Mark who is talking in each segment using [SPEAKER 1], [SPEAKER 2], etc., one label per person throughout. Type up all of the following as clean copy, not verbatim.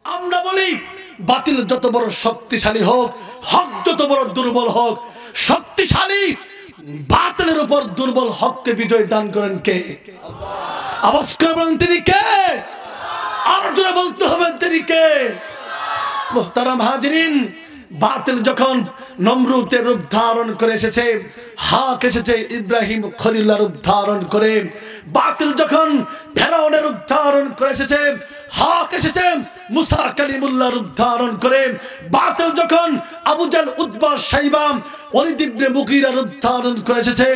[SPEAKER 1] আমরা বলি বাতিল যত বড় শক্তিশালী হোক, হক যত বড় দুর্বল হোক, শক্তিশালী বাতিলের উপর দুর্বল হককে বিজয় দান করেন কে? আল্লাহ। আওয়াজ করে বলেন তিনি কে? আর জোরে বলতে হবে তিনি কে? মুহতারাম হাজিরিন, বাতিল যখন নমরুদের রূপ ধারণ করে এসেছে, হক এসেছে ইব্রাহিম খলিলুল্লাহর রূপ ধারণ করে। বাতিল যখন ফেরাউনের রূপ ধারণ করে এসেছে, হক এসেছে মুসা কালিমুল্লাহর রূপ ধারণ করে। বাতিল যখন আবু জাহল উতবা শাইবা ওয়ালিদ ইবনে মুগীরার রূপ ধারণ করে এসেছে,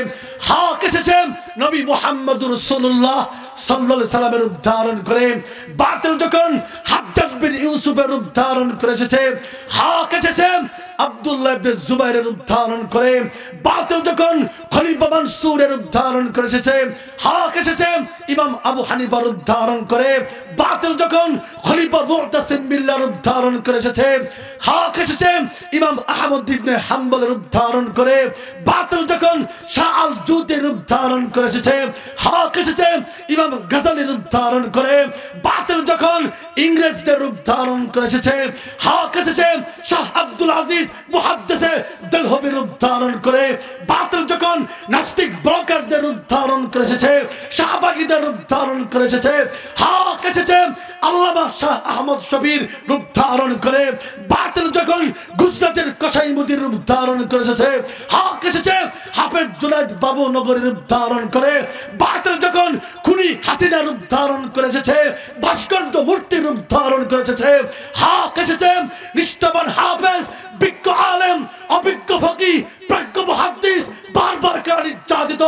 [SPEAKER 1] হক এসেছে নবী মুহাম্মদুর রাসূলুল্লাহ সাল্লাল্লাহু আলাইহি সাল্লামের রূপ ধারণ করে। বাতিল যখন হাজ্জাজ বিন ইউসুফের রূপ ধারণ করে এসেছে, হক এসেছে আব্দুল্লাহ ইবনে জুবাইরের রূপ ধারণ করে। বাতিল যখন খলিফা মানসুরের রূপ ধারণ করে এসেছে, হক এসেছে ইমাম আবু হানিফার রূপ ধারণ করে। বাতিল যখন খলিফা মুতাসিম বিল্লাহর রূপ ধারণ করে এসেছে, হক এসেছে ইমাম আহমদ ইবনে হাম্বলের রূপ ধারণ করে। বাতিল যখন শাহ আল জুদের রূপ ধারণ করে এসেছে, হক এসেছে ইমাম গাজালির রূপ ধারণ করে। বাতিল যখন ইংরেজদের রূপ ধারণ করে এসেছে, হক এসেছে শাহ আব্দুল আজিজ মুহাদ্দিসে দেলহবির রূপ ধারণ করে। বাতিল যখন নাস্তিক ব্রকারদের রূপ ধারণ করে এসেছে, শাহবাগীদের রূপ ধারণ করে এসেছে, হক এসেছে আল্লামা শাহ আহমদ শফির রূপ ধারণ করে। বাতিল যখন গুজরাটের কসাইমুদ্দির রূপ ধারণ করে এসেছে, হক এসেছে হাফেজ জুনায়েদ বাবু নগরীর রূপ ধারণ করে। বাতিল যখন খুনি হাসিনা রূপ ধারণ করে এসেছে, ভাস্কর্য মূর্তির রূপ ধারণ করে এসেছে, হক এসেছে নিষ্ঠাবান হাফেজ, বিজ্ঞ আলেম, অভিজ্ঞ ফকি, প্রাজ্ঞ মুহাদ্দিস, বারবার কারণ নির্যাতিত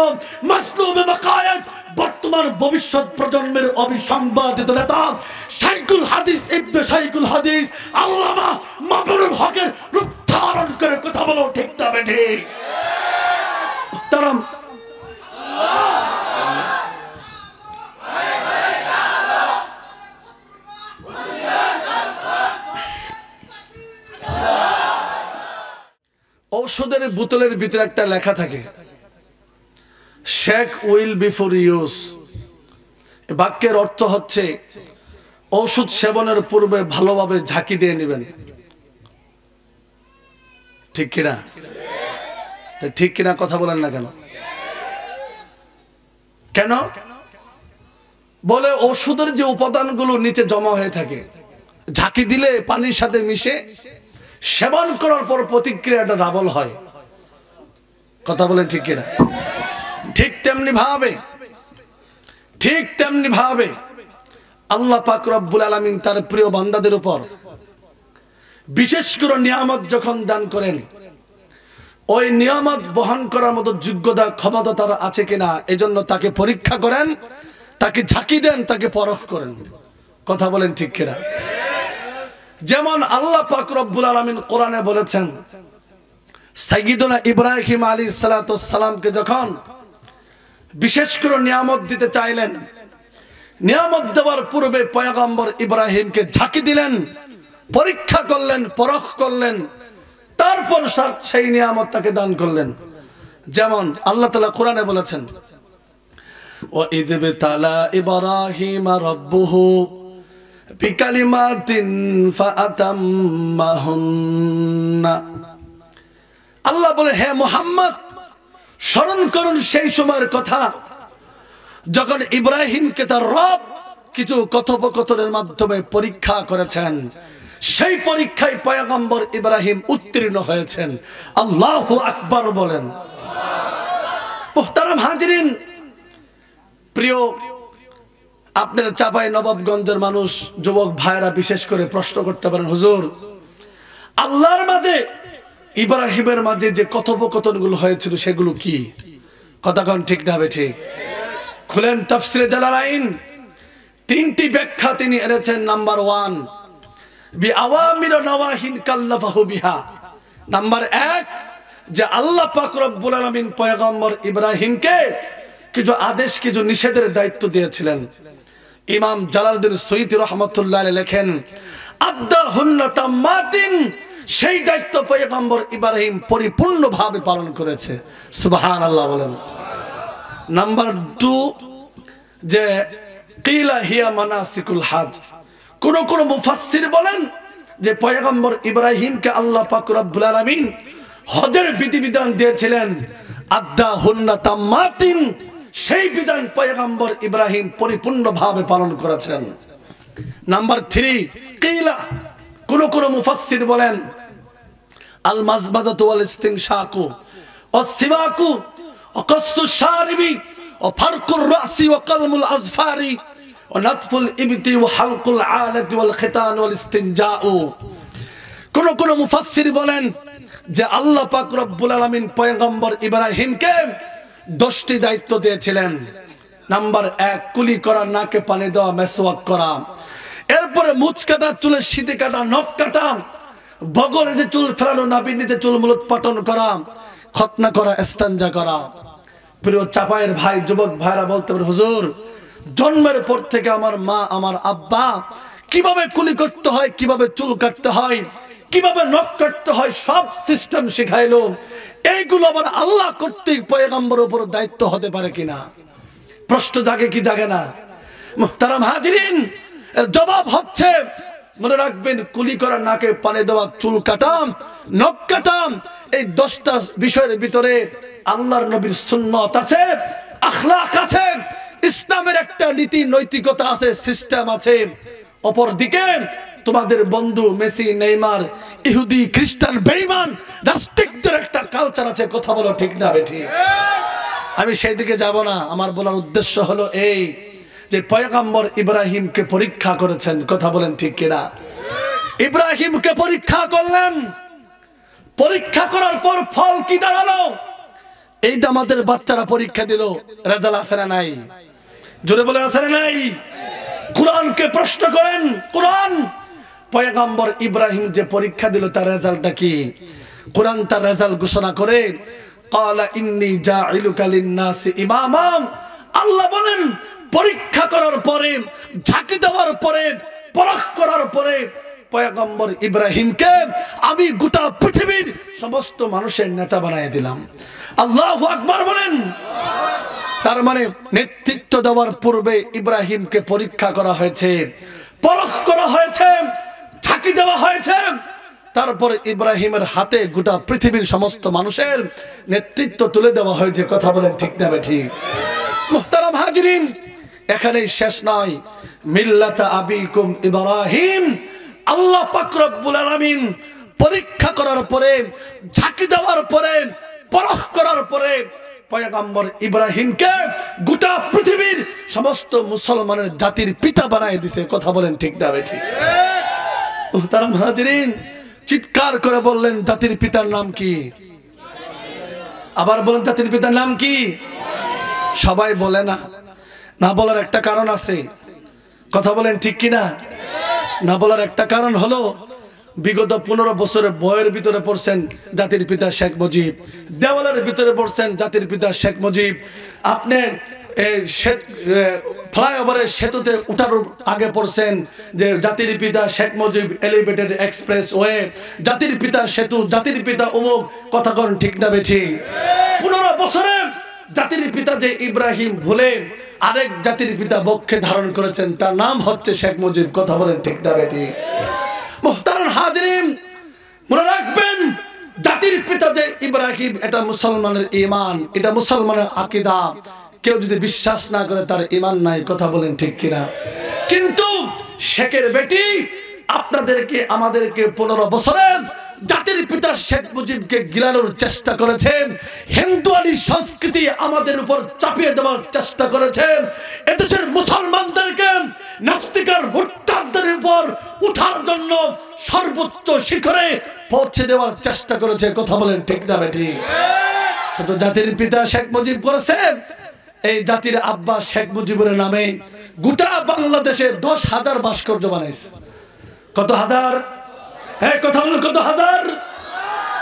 [SPEAKER 1] মাসলুমে মাকায়েদ, বর্তমান ভবিষ্যৎ প্রজন্মের অবিসংবাদিত নেতা শাইখুল হাদিস ইবনে শাইখুল হাদিস আল্লামা মামুনুল হকের রূপ ধারণ করে। কথা বলো ঠিক না বেঠি? তারাম ঔষধের বোতলের ভিতরে একটা লেখা থাকে, শেক উইল বিফোর ইউজ। বাক্যের অর্থ হচ্ছে ঔষধ সেবনের পূর্বে ভালোভাবে ঝাঁকি দিয়ে নেবেন। ঠিক কিনা? ঠিক কিনা কথা বলেন না কেন? কেন বলে? ওষুধের যে উপাদানগুলো নিচে জমা হয়ে থাকে, ঝাঁকি দিলে পানির সাথে মিশে সেবন করার পর প্রতিক্রিয়াটা ডাবল হয়। কথা বলেন ঠিক কিনা? ঠিক তেমনি ভাবে আল্লাহ পাক রব্বুল আলামিন তার প্রিয় বান্দাদের উপর বিশেষ করে নিয়ামত যখন দান করেন, ওই নিয়ামত বহন করার মতো যোগ্যতা ক্ষমতা তার আছে কিনা এজন্য তাকে পরীক্ষা করেন, তাকে ঝাঁকি দেন, তাকে পরখ করেন। কথা বলেন ঠিক কিনা? যেমন আল্লাহ পাক রব্বুল আলামিন কোরআনে বলেছেন, সাইয়্যিদুনা ইব্রাহিম আলাইহিস সালাতু ওয়াস সালামকে যখন বিশেষ করে নিয়ামত দিতে চাইলেন, নিয়ামত দেওয়ার পূর্বে পয়গম্বর ইব্রাহিমকে ঝাঁকি দিলেন, পরীক্ষা করলেন, পরখ করলেন, তারপর সেই নিয়ামত তাকে দান করলেন। যেমন আল্লাহ তাআলা কোরআনে বলেছেন, ওয়া ইয বিতালা ইব্রাহিম রাব্বুহু বিকালিমাতিন ফাআতাম্মাহুন্না। আল্লাহ বলে, হে মুহাম্মদ স্মরণ করুন সেই সময়ের কথা যখন ইব্রাহিমকে তার রব কিছু কথোপকথনের মাধ্যমে পরীক্ষা করেছেন। সেই পরীক্ষায় পয়গম্বর ইব্রাহিম উত্তীর্ণ হয়েছেন। আল্লাহু আকবার বলেন। মুহতারাম হাজিরিন, প্রিয় আপনারা চাপাই নবাবগঞ্জের মানুষ, যুবক ভাইরা বিশেষ করে প্রশ্ন করতে পারেন, হুজুর আল্লাহর মাঝে ইব্রাহিমের মাঝে যে কথোপকথনগুলো হয়েছিল সেগুলো কি? কথা কোন ঠিক না? ঠিক। খুলেন তাফসিরে জালালাইন, তিনটি ব্যাখ্যা তিনি এনেছেন। নাম্বার 1, বিআওয়ামির ওয়া নাওয়াহিন কাল্লাফাহু বিহা। নাম্বার 1, যে আল্লাহ পাক রব্বুল আলামিন পয়গম্বর ইব্রাহিমকে কিছু আদেশ, কিছু নিষেধের দায়িত্ব দিয়েছিলেন। ইমাম জালালউদ্দিন সুয়ুতী রাহমাতুল্লাহ আলাইহি লেখেন, আদ্দাহুন্না তাম্মাতিন, সেই দায়িত্ব পয়গম্বর ইব্রাহিম পরিপূর্ণভাবে পালন করেছে। সুবহানাল্লাহ বলেন। নাম্বার 2, যে কিলা হিয়া মানাসিকুল হজ, কোন মুফাসসির বলেন যে পয়গম্বর ইব্রাহিমকে আল্লাহ পাক রব্বুল আলামিন হজের বিধিবিধান দিয়েছিলেন আদ্দা হুন্না তাম্মাতিন, সেই বিধান পয়গম্বর ইব্রাহিম পরিপূর্ণভাবে পালন করেছেন। নাম্বার 3, কিলা কোন মুফাসসির বলেন আল মাজমাজাতু ওয়াল ইস্তিনশাকু ওয়াস সিওয়াকু ওয়া কাসসু শারিবি ওয়া ফারকুর রাসি ওয়া কালমুল আযফারি ওয়া নাতফুল ইবতি ওয়া হালকুল আলাতি ওয়াল খিতান ওয়াল ইস্তিনজাউ। কোন মুফাসসির বলেন যে আল্লাহ পাক রব্বুল আলামিন পয়গম্বর ইব্রাহিমকে 10টি দায়িত্ব দিয়েছিলেন। নাম্বার 1, কুলি করা, নাকে পানি দেওয়া, মেসওয়াক করা। এরপরে মুছ কাটা, চুলের সিঁথি কাটা, নখ কাটা, বগলের যে চুল ফেরানো, নাভির নিচে চুল মূলোৎপাটন করা, খতনা করা, ইস্তেনজা করা। প্রিয় চাপায়ের ভাই, যুবক ভাইরা বলতে পারে, হুজুর জন্মের পর থেকে আমার মা, আমার আব্বা কিভাবে কুলি করতে হয়, কিভাবে চুল কাটতে হয়, কিভাবে নখ কাটতে হয়, সব সিস্টেম শিখাইলো। এইগুলো আবার আল্লাহ কর্তৃক পয়গম্বরের উপর দায়িত্ব হতে পারে কিনা প্রশ্ন জাগে কি জাগে না? মুহতারাম হাজিরিন, এর জবাব হচ্ছে, মনে রাখবেন, কুলি করা, নাকে পানি দেওয়া, চুল কাটাম, নখ কাটাম, এই 10টা বিষয়ের ভিতরে আল্লাহর নবীর সুন্নাত আছে, আখলাক আছে, ইসলামের একটা নীতি নৈতিকতা আছে, সিস্টেম আছে। অপরদিকে তোমাদের বন্ধু মেসি, নেইমার, ইহুদি, খ্রিস্টান, বেঈমান, নাস্তিকদের একটা কালচার আছে। কথা বলো ঠিক না বেঠিক? আমি সেই দিকে যাব না। আমার বলার উদ্দেশ্য হলো এই যে পয়গম্বর ইব্রাহিমকে পরীক্ষা করেছেন। কথা বলেন ঠিক কিনা? ইব্রাহিমকে পরীক্ষা করলেন, পরীক্ষা করার পর ফল কি দাঁড়ালো? এই যে আমাদের বাচ্চারা পরীক্ষা দিল, রেজাল্ট আছে না নাই? জোরে বলে আছে না নাই? কোরআনকে প্রশ্ন করেন, কোরআন পয়গম্বর ইব্রাহিম যে পরীক্ষা দিল তার রেজাল্টটা কি? কোরআন তার রেজাল্ট ঘোষণা করে, ক্বালা ইন্নী জাইলুকা লিন-নাসি ইমামা। আল্লাহ বলেন, পরীক্ষা করার পরে, ঝাঁকি দেওয়ার পরে, পরখ করার পরে পয়গম্বর ইব্রাহিমকে আমি গোটা পৃথিবীর সমস্ত মানুষের নেতা বানিয়ে দিলাম। আল্লাহু আকবার বলেন। তার মানে নেতৃত্ব দেওয়ার পূর্বে ইব্রাহিমকে পরীক্ষা করা হয়েছে, পরখ করা হয়েছে, ঝাঁকি দেওয়া হয়েছে। তারপর ইব্রাহিমের হাতে গোটা পৃথিবীর সমস্ত মানুষের নেতৃত্ব তুলে দেওয়া হয়েছে। কথা বলেন ঠিক না বেঠিক? মুহতারাম হাজিরিন, এখানেই শেষ নয়। মিল্লাতা আবিকুম ইব্রাহিম, আল্লাহ পাক রব্বুল আলামিন পরীক্ষা করার পরে, ঝাঁকি দেওয়ার পরে, পরখ করার পরে পয়গম্বর ইব্রাহিমকে গোটা পৃথিবীর সমস্ত মুসলমানের জাতির পিতা বানায় দিয়েছে। কথা বলেন ঠিক না বেঠিক? মুহতারাম হাজিরিন, চিৎকার করে বললেন, জাতির পিতার নাম কি? আবার বলেন, জাতির পিতার নাম কি? সবাই বলে না, না বলার একটা কারণ আছে। কথা বলেন ঠিক কিনা? না বলার একটা কারণ হলো, বিগত 15 বছরের বয়ের ভিতরে পড়ছেন জাতির পিতা শেখ মুজিব, দেওয়ালের ভিতরে পড়ছেন জাতির পিতা শেখ মুজিব। আপনি ফ্লাইওভারের সেতুতে উঠার আগে পড়ছেন যে জাতির পিতা Sheikh Mujib elevated express way, জাতির পিতা সেতু, জাতির পিতা অমুক। কথা কন ঠিক না বেঠিক? 15 বছরে জাতির পিতা যে ইব্রাহিম ভুলে আরেক জাতির পিতা বক্ষে ধারণ করেছেন, তার নাম হচ্ছে শেখ মুজিব। কথা বলেন ঠিক না বেঠিক? মুহতারাম হাজিরিন, মনে রাখবেন, জাতির পিতা যে ইব্রাহিম, এটা মুসলমানের ঈমান, এটা মুসলমানের আকীদা। কেউ যদি বিশ্বাস না করে তার ঈমান নাই। কথা বলেন ঠিক কিনা? কিন্তু শেখের বেটি আপনাদেরকে, আমাদেরকে 15 বছরে জাতির পিতা শেখ মুজিবকে গিলানোর চেষ্টা করেছেন, হিন্দুয়ানি সংস্কৃতি আমাদের উপর চাপিয়ে দেওয়ার চেষ্টা করেছেন, এদেশের মুসলমানদেরকে নাস্তিকার মুরতাদদের উপর উঠার জন্য সর্বোচ্চ শিখরে পৌঁছে দেওয়ার চেষ্টা করেছে। কথা বলেন ঠিক না বেঠিক? শুধু জাতির পিতা শেখ মুজিব করেছে, এই জাতির আব্বা শেখ মুজিবের নামে গোটা বাংলাদেশে 10,000 ভাস্কর্য বানাইছে। কত হাজার? হ্যাঁ, কথা বলেন, কত হাজার?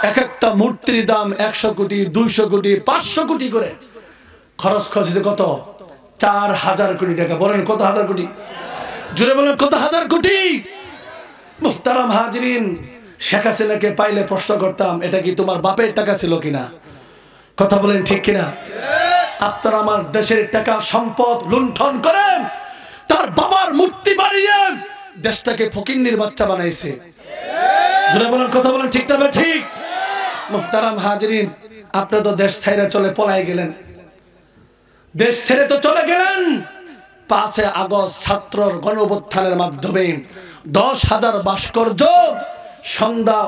[SPEAKER 1] এক একটা মূর্তির দাম 100 কোটি, 200 কোটি, 500 কোটি করে খরচ খরচে। কত? 4,000 কোটি টাকা। বলেন কত হাজার কোটি? জুড়ে বলেন কত হাজার কোটি? মুহতারাম হাজিরিন, শেখ হাসিনাকে পাইলে প্রশ্ন করতাম, এটা কি তোমার বাপের টাকা ছিল কিনা? কথা বলেন ঠিক কিনা? আপনারা আমার দেশের টাকা সম্পদ লুণ্ঠন করেন, তার বাবার মূর্তি বানিয়ে দেশটাকে ফকিন্নির বাচ্চা বানাইছে। জোরে বলেন, কথা বলেন, ঠিক না ঠিক? মুহতারাম হাজিরিন, আপনি তো দেশ ছেড়ে চলে পলাই গেলেন, দেশ ছেড়ে তো চলে গেলেন 5 আগস্ট ছাত্রর গণঅভ্যুত্থানের মাধ্যমে 10,000 ভাস্কর্য সন্ধ্যা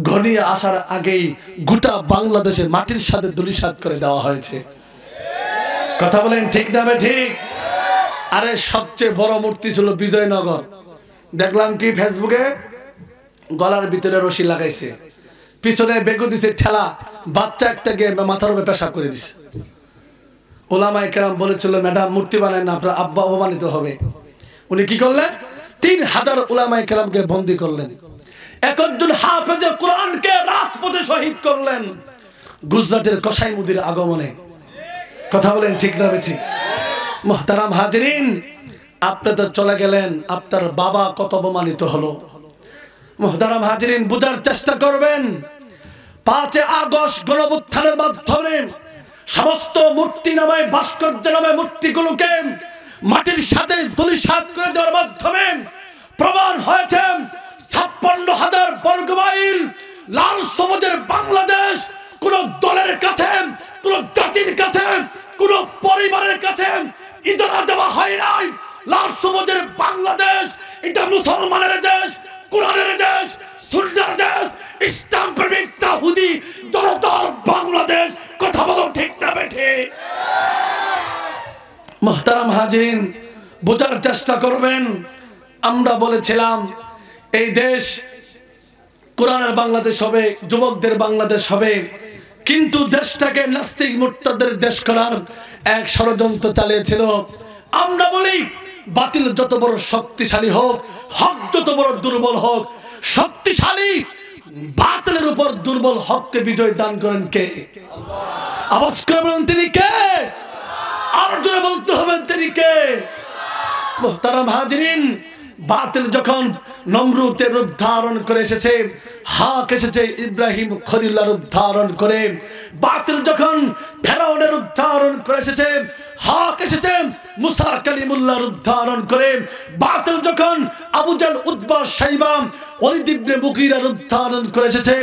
[SPEAKER 1] ঘনিয়ে আসার আগেই গোটা বাংলাদেশের মাটির সাথে ধূলিসাৎ করে দেওয়া হয়েছে। কথা বলেন, ঠিক না ঠিক? আরে সবচেয়ে বড় মূর্তি ছিল বিজয়নগর, দেখলাম কি ফেসবুকে গলার ভিতরে রশি লাগাইছে, পিছনে বেগু দিছে ঠেলা, বাচ্চা একটা গিয়ে মাথার উপরে পেশাব করে দিছে। ওলামায়ে কেরাম বলেছিল ম্যাডাম মূর্তি বানায় না, আপনার আব্বা অপমানিত হবে। উনি কি করলেন? 3000 ওলামায়ে কেরামকে বন্দী করলেন, একজন হাফেজে কোরআনকে রাজপথে শহীদ করলেন গুজরাটের কসাই মুদির আগমনে। কথা বলেন, ঠিক না ঠিক? মুহতারাম হাজিরিন, আপনি তো চলে গেলেন, আপনার বাবা কত অপমানিত হলো। মুহতারাম হাজিরিন, বুঝার চেষ্টা করবেন 5 আগস্ট গণঅভ্যুত্থানের মাধ্যমে সমস্ত মূর্তি নামে ভাস্কর্য নামে মূর্তিগুলোকে মাটির সাথে ধূলিসাৎ করে দেওয়ার মাধ্যমে প্রমাণ হয়েছে 56,000 বর্গমাইল লাল সবুজের বাংলাদেশ কোন দলের কাছে, কোন জাতির কাছে, কোন পরিবারের কাছে ইজারা দেওয়া হয় নাই। লাল সবুজের বাংলাদেশ এটা মুসলমানের দেশ, কোরআনের দেশ, সুন্নাহর দেশ, ইসলাম প্রেমিক তাহুদি জনতার বাংলাদেশ। কথা বলো, ঠিক না ঠিক? মুহতারাম হাজিরিন, বোঝার চেষ্টা করবেন। আমরা বলেছিলাম এই দেশ কোরআনের বাংলাদেশ হবে, যুবকদের বাংলাদেশ হবে, কিন্তু দেশটাকে নাস্তিক মুরতাদের দেশ করার এক ষড়যন্ত্র চালিয়েছিল। আমরা বলি বাতিল যত বড় শক্তিশালী হোক, হক যত বড় দুর্বল হোক, শক্তিশালী বাতিলের উপর দুর্বল হককে বিজয় দান করেন কে? আওয়াজ করে বলেন, তিনি কে? আর জোরে বলতে হবে, তিনি কে? মুহতারাম হাজিরিন, বাতিল যখন নমরুদের রূপ ধারণ করে এসেছে, হক এসেছে ইব্রাহিম খলিলুল্লাহর রূপ ধারণ করে। বাতিল যখন ফেরাউনের রূপ ধারণ করে এসেছে, হক এসেছে মুসা কালিমুল্লাহর রূপ ধারণ করে। বাতিল যখন আবু জাহল, উতবা, শাইবা, ওয়ালিদ ইবনে মুগীরা রূপ ধারণ করে এসেছে,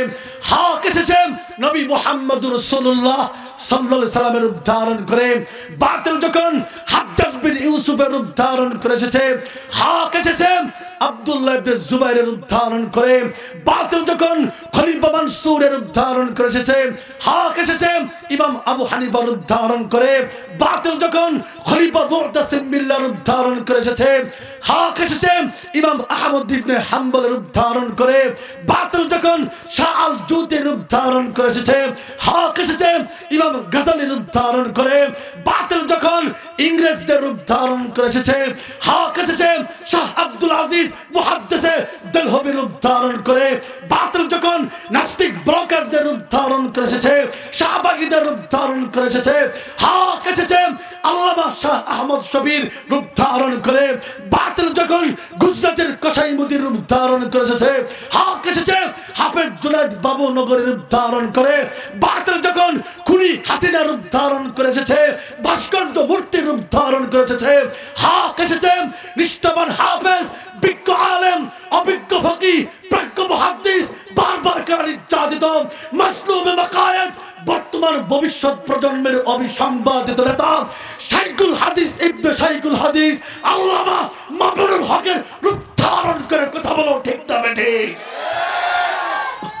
[SPEAKER 1] হক এসেছে নবী মুহাম্মদুর রাসূলুল্লাহ সাল্লাল্লাহু আলাইহি সাল্লামের রূপ ধারণ করে। বাতিল যখন হাজ্জাজ বিন ইউসুফের রূপ ধারণ করে এসেছে, হক এসেছে আব্দুল্লাহ ইবনে জুবাইরের রূপ ধারণ করে। বাতিল যখন খলিফা মানসুরের রূপ ধারণ করে এসেছে, হক এসেছে ইমাম আবু হানিফার রূপ ধারণ করে। বাতিল যখন খলিফা মুতাসিম বিল্লাহর রূপ ধারণ করে এসেছে, হক এসেছে ইমাম আহমদ ইবনে হাম্বলের রূপ ধারণ করে। বাতিল যখন শাহ আল জুতির রূপ ধারণ করে এসেছে, হক এসেছে ইমাম গাজালির রূপ ধারণ করে। বাতিল যখন ইংরেজদের রূপ ধারণ করে এসেছে, হক এসেছে শাহ আব্দুল আজিজ মুহাদ্দিসে দেলহবির রূপ ধারণ করে। বাতিল যখন নাস্তিক ব্রকারদের রূপ ধারণ করে এসেছে, শাহবাগীদের রূপ ধারণ করে এসেছে, হক এসেছে আল্লামা শাহ আহমদ শফির রূপ ধারণ করে। বাতিল যখন গুজরাটের কসাই মুদির রূপ ধারণ করে এসেছে, হক এসেছে হাফেজ জুনায়েদ বাবু নগরের রূপ ধারণ করে। বাতিল যখন খুনি হাসিনার রূপ ধারণ করে এসেছে, ভাস্কর্য মূর্তির রূপ ধারণ করে এসেছে, হক এসেছে নিষ্ঠাবান হাফেজ, বিজ্ঞ আলেম, অভিজ্ঞ ফকিহ, প্রাজ্ঞ মুহাদ্দিস, বারবার নির্যাতিত মাসলুমে মাকায়েদ, বর্তমান ভবিষ্যৎ প্রজন্মের অবিসংবাদিত নেতা শাইখুল হাদিস ইবনে শাইখুল হাদিস আল্লামা মামুনুল হকের রূপ ধারণ করে। কথা বলো, ঠিক না ঠিক?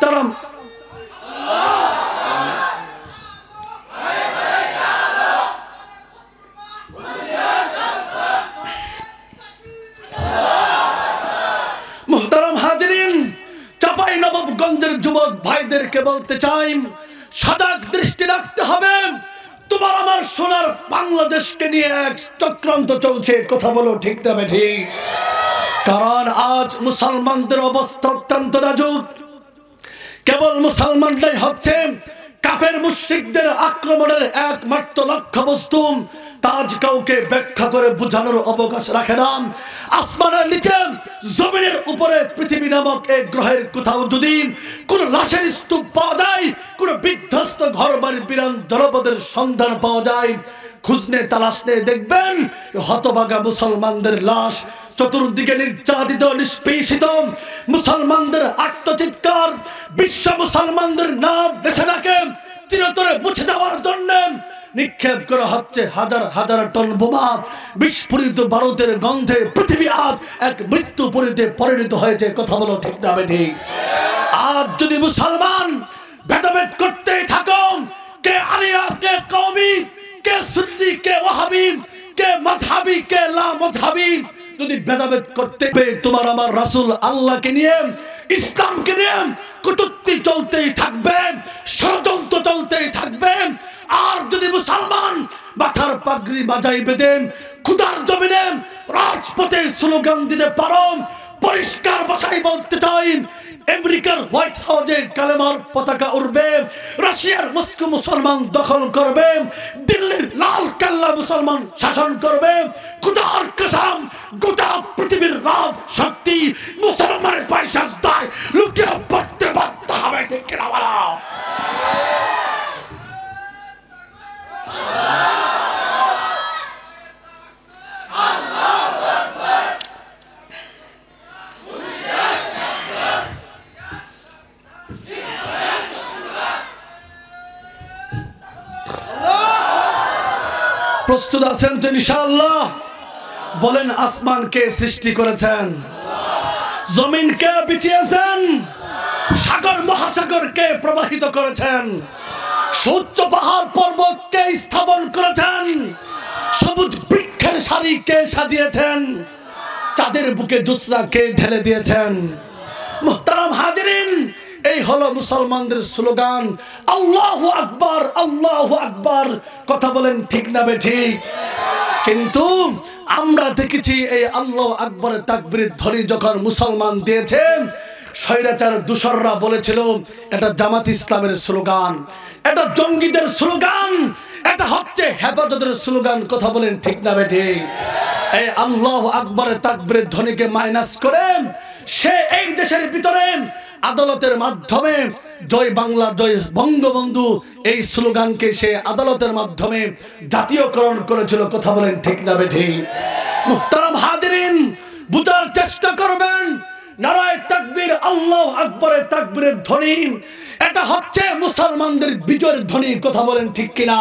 [SPEAKER 1] তারাম মুহতারাম হাজিরিন, চাঁপাইনবাবগঞ্জের যুবক ভাইদেরকে বলতে চাই, সজাগ দৃষ্টি রাখতে হবে। তোমার আমার সোনার বাংলাদেশকে নিয়ে এক চক্রান্ত চলছে। কথা বলো, ঠিক না ঠিক? কারণ আজ মুসলমানদের অবস্থা অত্যন্ত নাজুক। কেবল মুসলমানরাই হচ্ছে কাফের মুশরিকদের আক্রমণের একমাত্র লক্ষ্যবস্তু। তাজ কাউকে ব্যাখ্যা করে বোঝানোর অবকাশ রাখে না। আসমানের নিচে, জমিনের উপরে, পৃথিবী নামক এক গ্রহের কোথাও যদি কোন লাশের স্তূপ পাওয়া যায়, কোন বিধ্বস্ত ঘর বাড়ি বিরান জনপদের সন্ধান পাওয়া যায়, খুঁজনে তালাশ নিয়ে দেখবেন হতভাগা মুসলমানদের লাশ চতুর্দিকে নির্যাতিত নিষ্পেষিত মুসলমানদের আত্মচিৎকার, বিশ্ব মুসলমানদের নাম দেশে ডাকে চিরতরে মুছে দেওয়ার জন্য নিক্ষেপ করা হচ্ছে হাজার হাজার টন বোমা। বিস্ফোরিত ভারতের গন্ধে পৃথিবী আজ এক মৃত্যুপুরীতে পরিণত হয়েছে। কথা বলো ঠিক না ঠিক? আজ যদি মুসলমান ভেদাভেদ করতে থাকো, কে আলিয়া, কে কওমি, কে সুন্নি, কে ওয়াহাবি, কে মাযহাবি, কে লা মাযহাবি, যদি ভেদাভেদ করতে তোমার আমার রাসূল আল্লাহকে নিয়ে, ইসলামকে নিয়ে কটূক্তি চলতেই থাকবে, ষড়যন্ত্র চলতেই থাকবে। আর যদি মুসলমান মাথার পাগড়ি বাজাই বেঁধে খুদার জমিনে রাজপথে স্লোগান দিতে পারো, পরিষ্কার ভাষায় বলতে চাই, আমেরিকার হোয়াইট হাউসে কালেমার পতাকা উড়বে, রাশিয়ার মস্কো মুসলমান দখল করবে, দিল্লির লাল কেল্লা মুসলমান শাসন করবে, খুদার কসম গোটা পৃথিবীর রাজ শক্তি মুসলমানের পায়ে সাজদায় লুকিয়ে পড়তে বাধ্য হবে। ঠিক কিনা বলো? প্রস্তুত আছেন তো ইনশাআল্লাহ? বলেন, আসমানকে সৃষ্টি করেছেন, জমিনকে বিছিয়েছেন, সাগর মহাসাগরকে প্রবাহিত করেছেন, সূর্য পাহাড় পর্বতকে স্থাপন করেছেন, সবুজ বৃক্ষের সারিকে সাজিয়েছেন, চাঁদের বুকে জোছনাকে ঢেলে দিয়েছেন। মুহতারাম হাজিরিন, এই হলো মুসলমানদের স্লোগান, আল্লাহু আকবার, আল্লাহু আকবার। কথা বলেন ঠিক না বেঠিক? কিন্তু আমরা দেখেছি এই আল্লাহু আকবরের তাকবীরের ধ্বনি যখন মুসলমান দিয়েছেন, স্বৈরাচার দূষররা বলেছিল এটা জামাত ইসলামের স্লোগান, এটা জঙ্গিদের স্লোগান, এটা হচ্ছে হেফাজতের স্লোগান। কথা বলেন ঠিক না বেঠিক? এই আল্লাহু আকবরের তাকবীরের ধ্বনিকে মাইনাস করে সে এই দেশের ভিতরে আদালতের মাধ্যমে জয় বাংলা, জয় বঙ্গবন্ধু এই স্লোগানকে সে আদালতের মাধ্যমে জাতীয়করণ করেছিল। কথা বলেন ঠিক না বেঠিক? মুহতারাম হাজিরিন, বুঝার চেষ্টা করবেন, নারায়ে তাকবীর, আল্লাহু আকবরের তাকবীরের ধ্বনি এটা হচ্ছে মুসলমানদের বিজয়ের ধ্বনি। কথা বলেন ঠিক কিনা?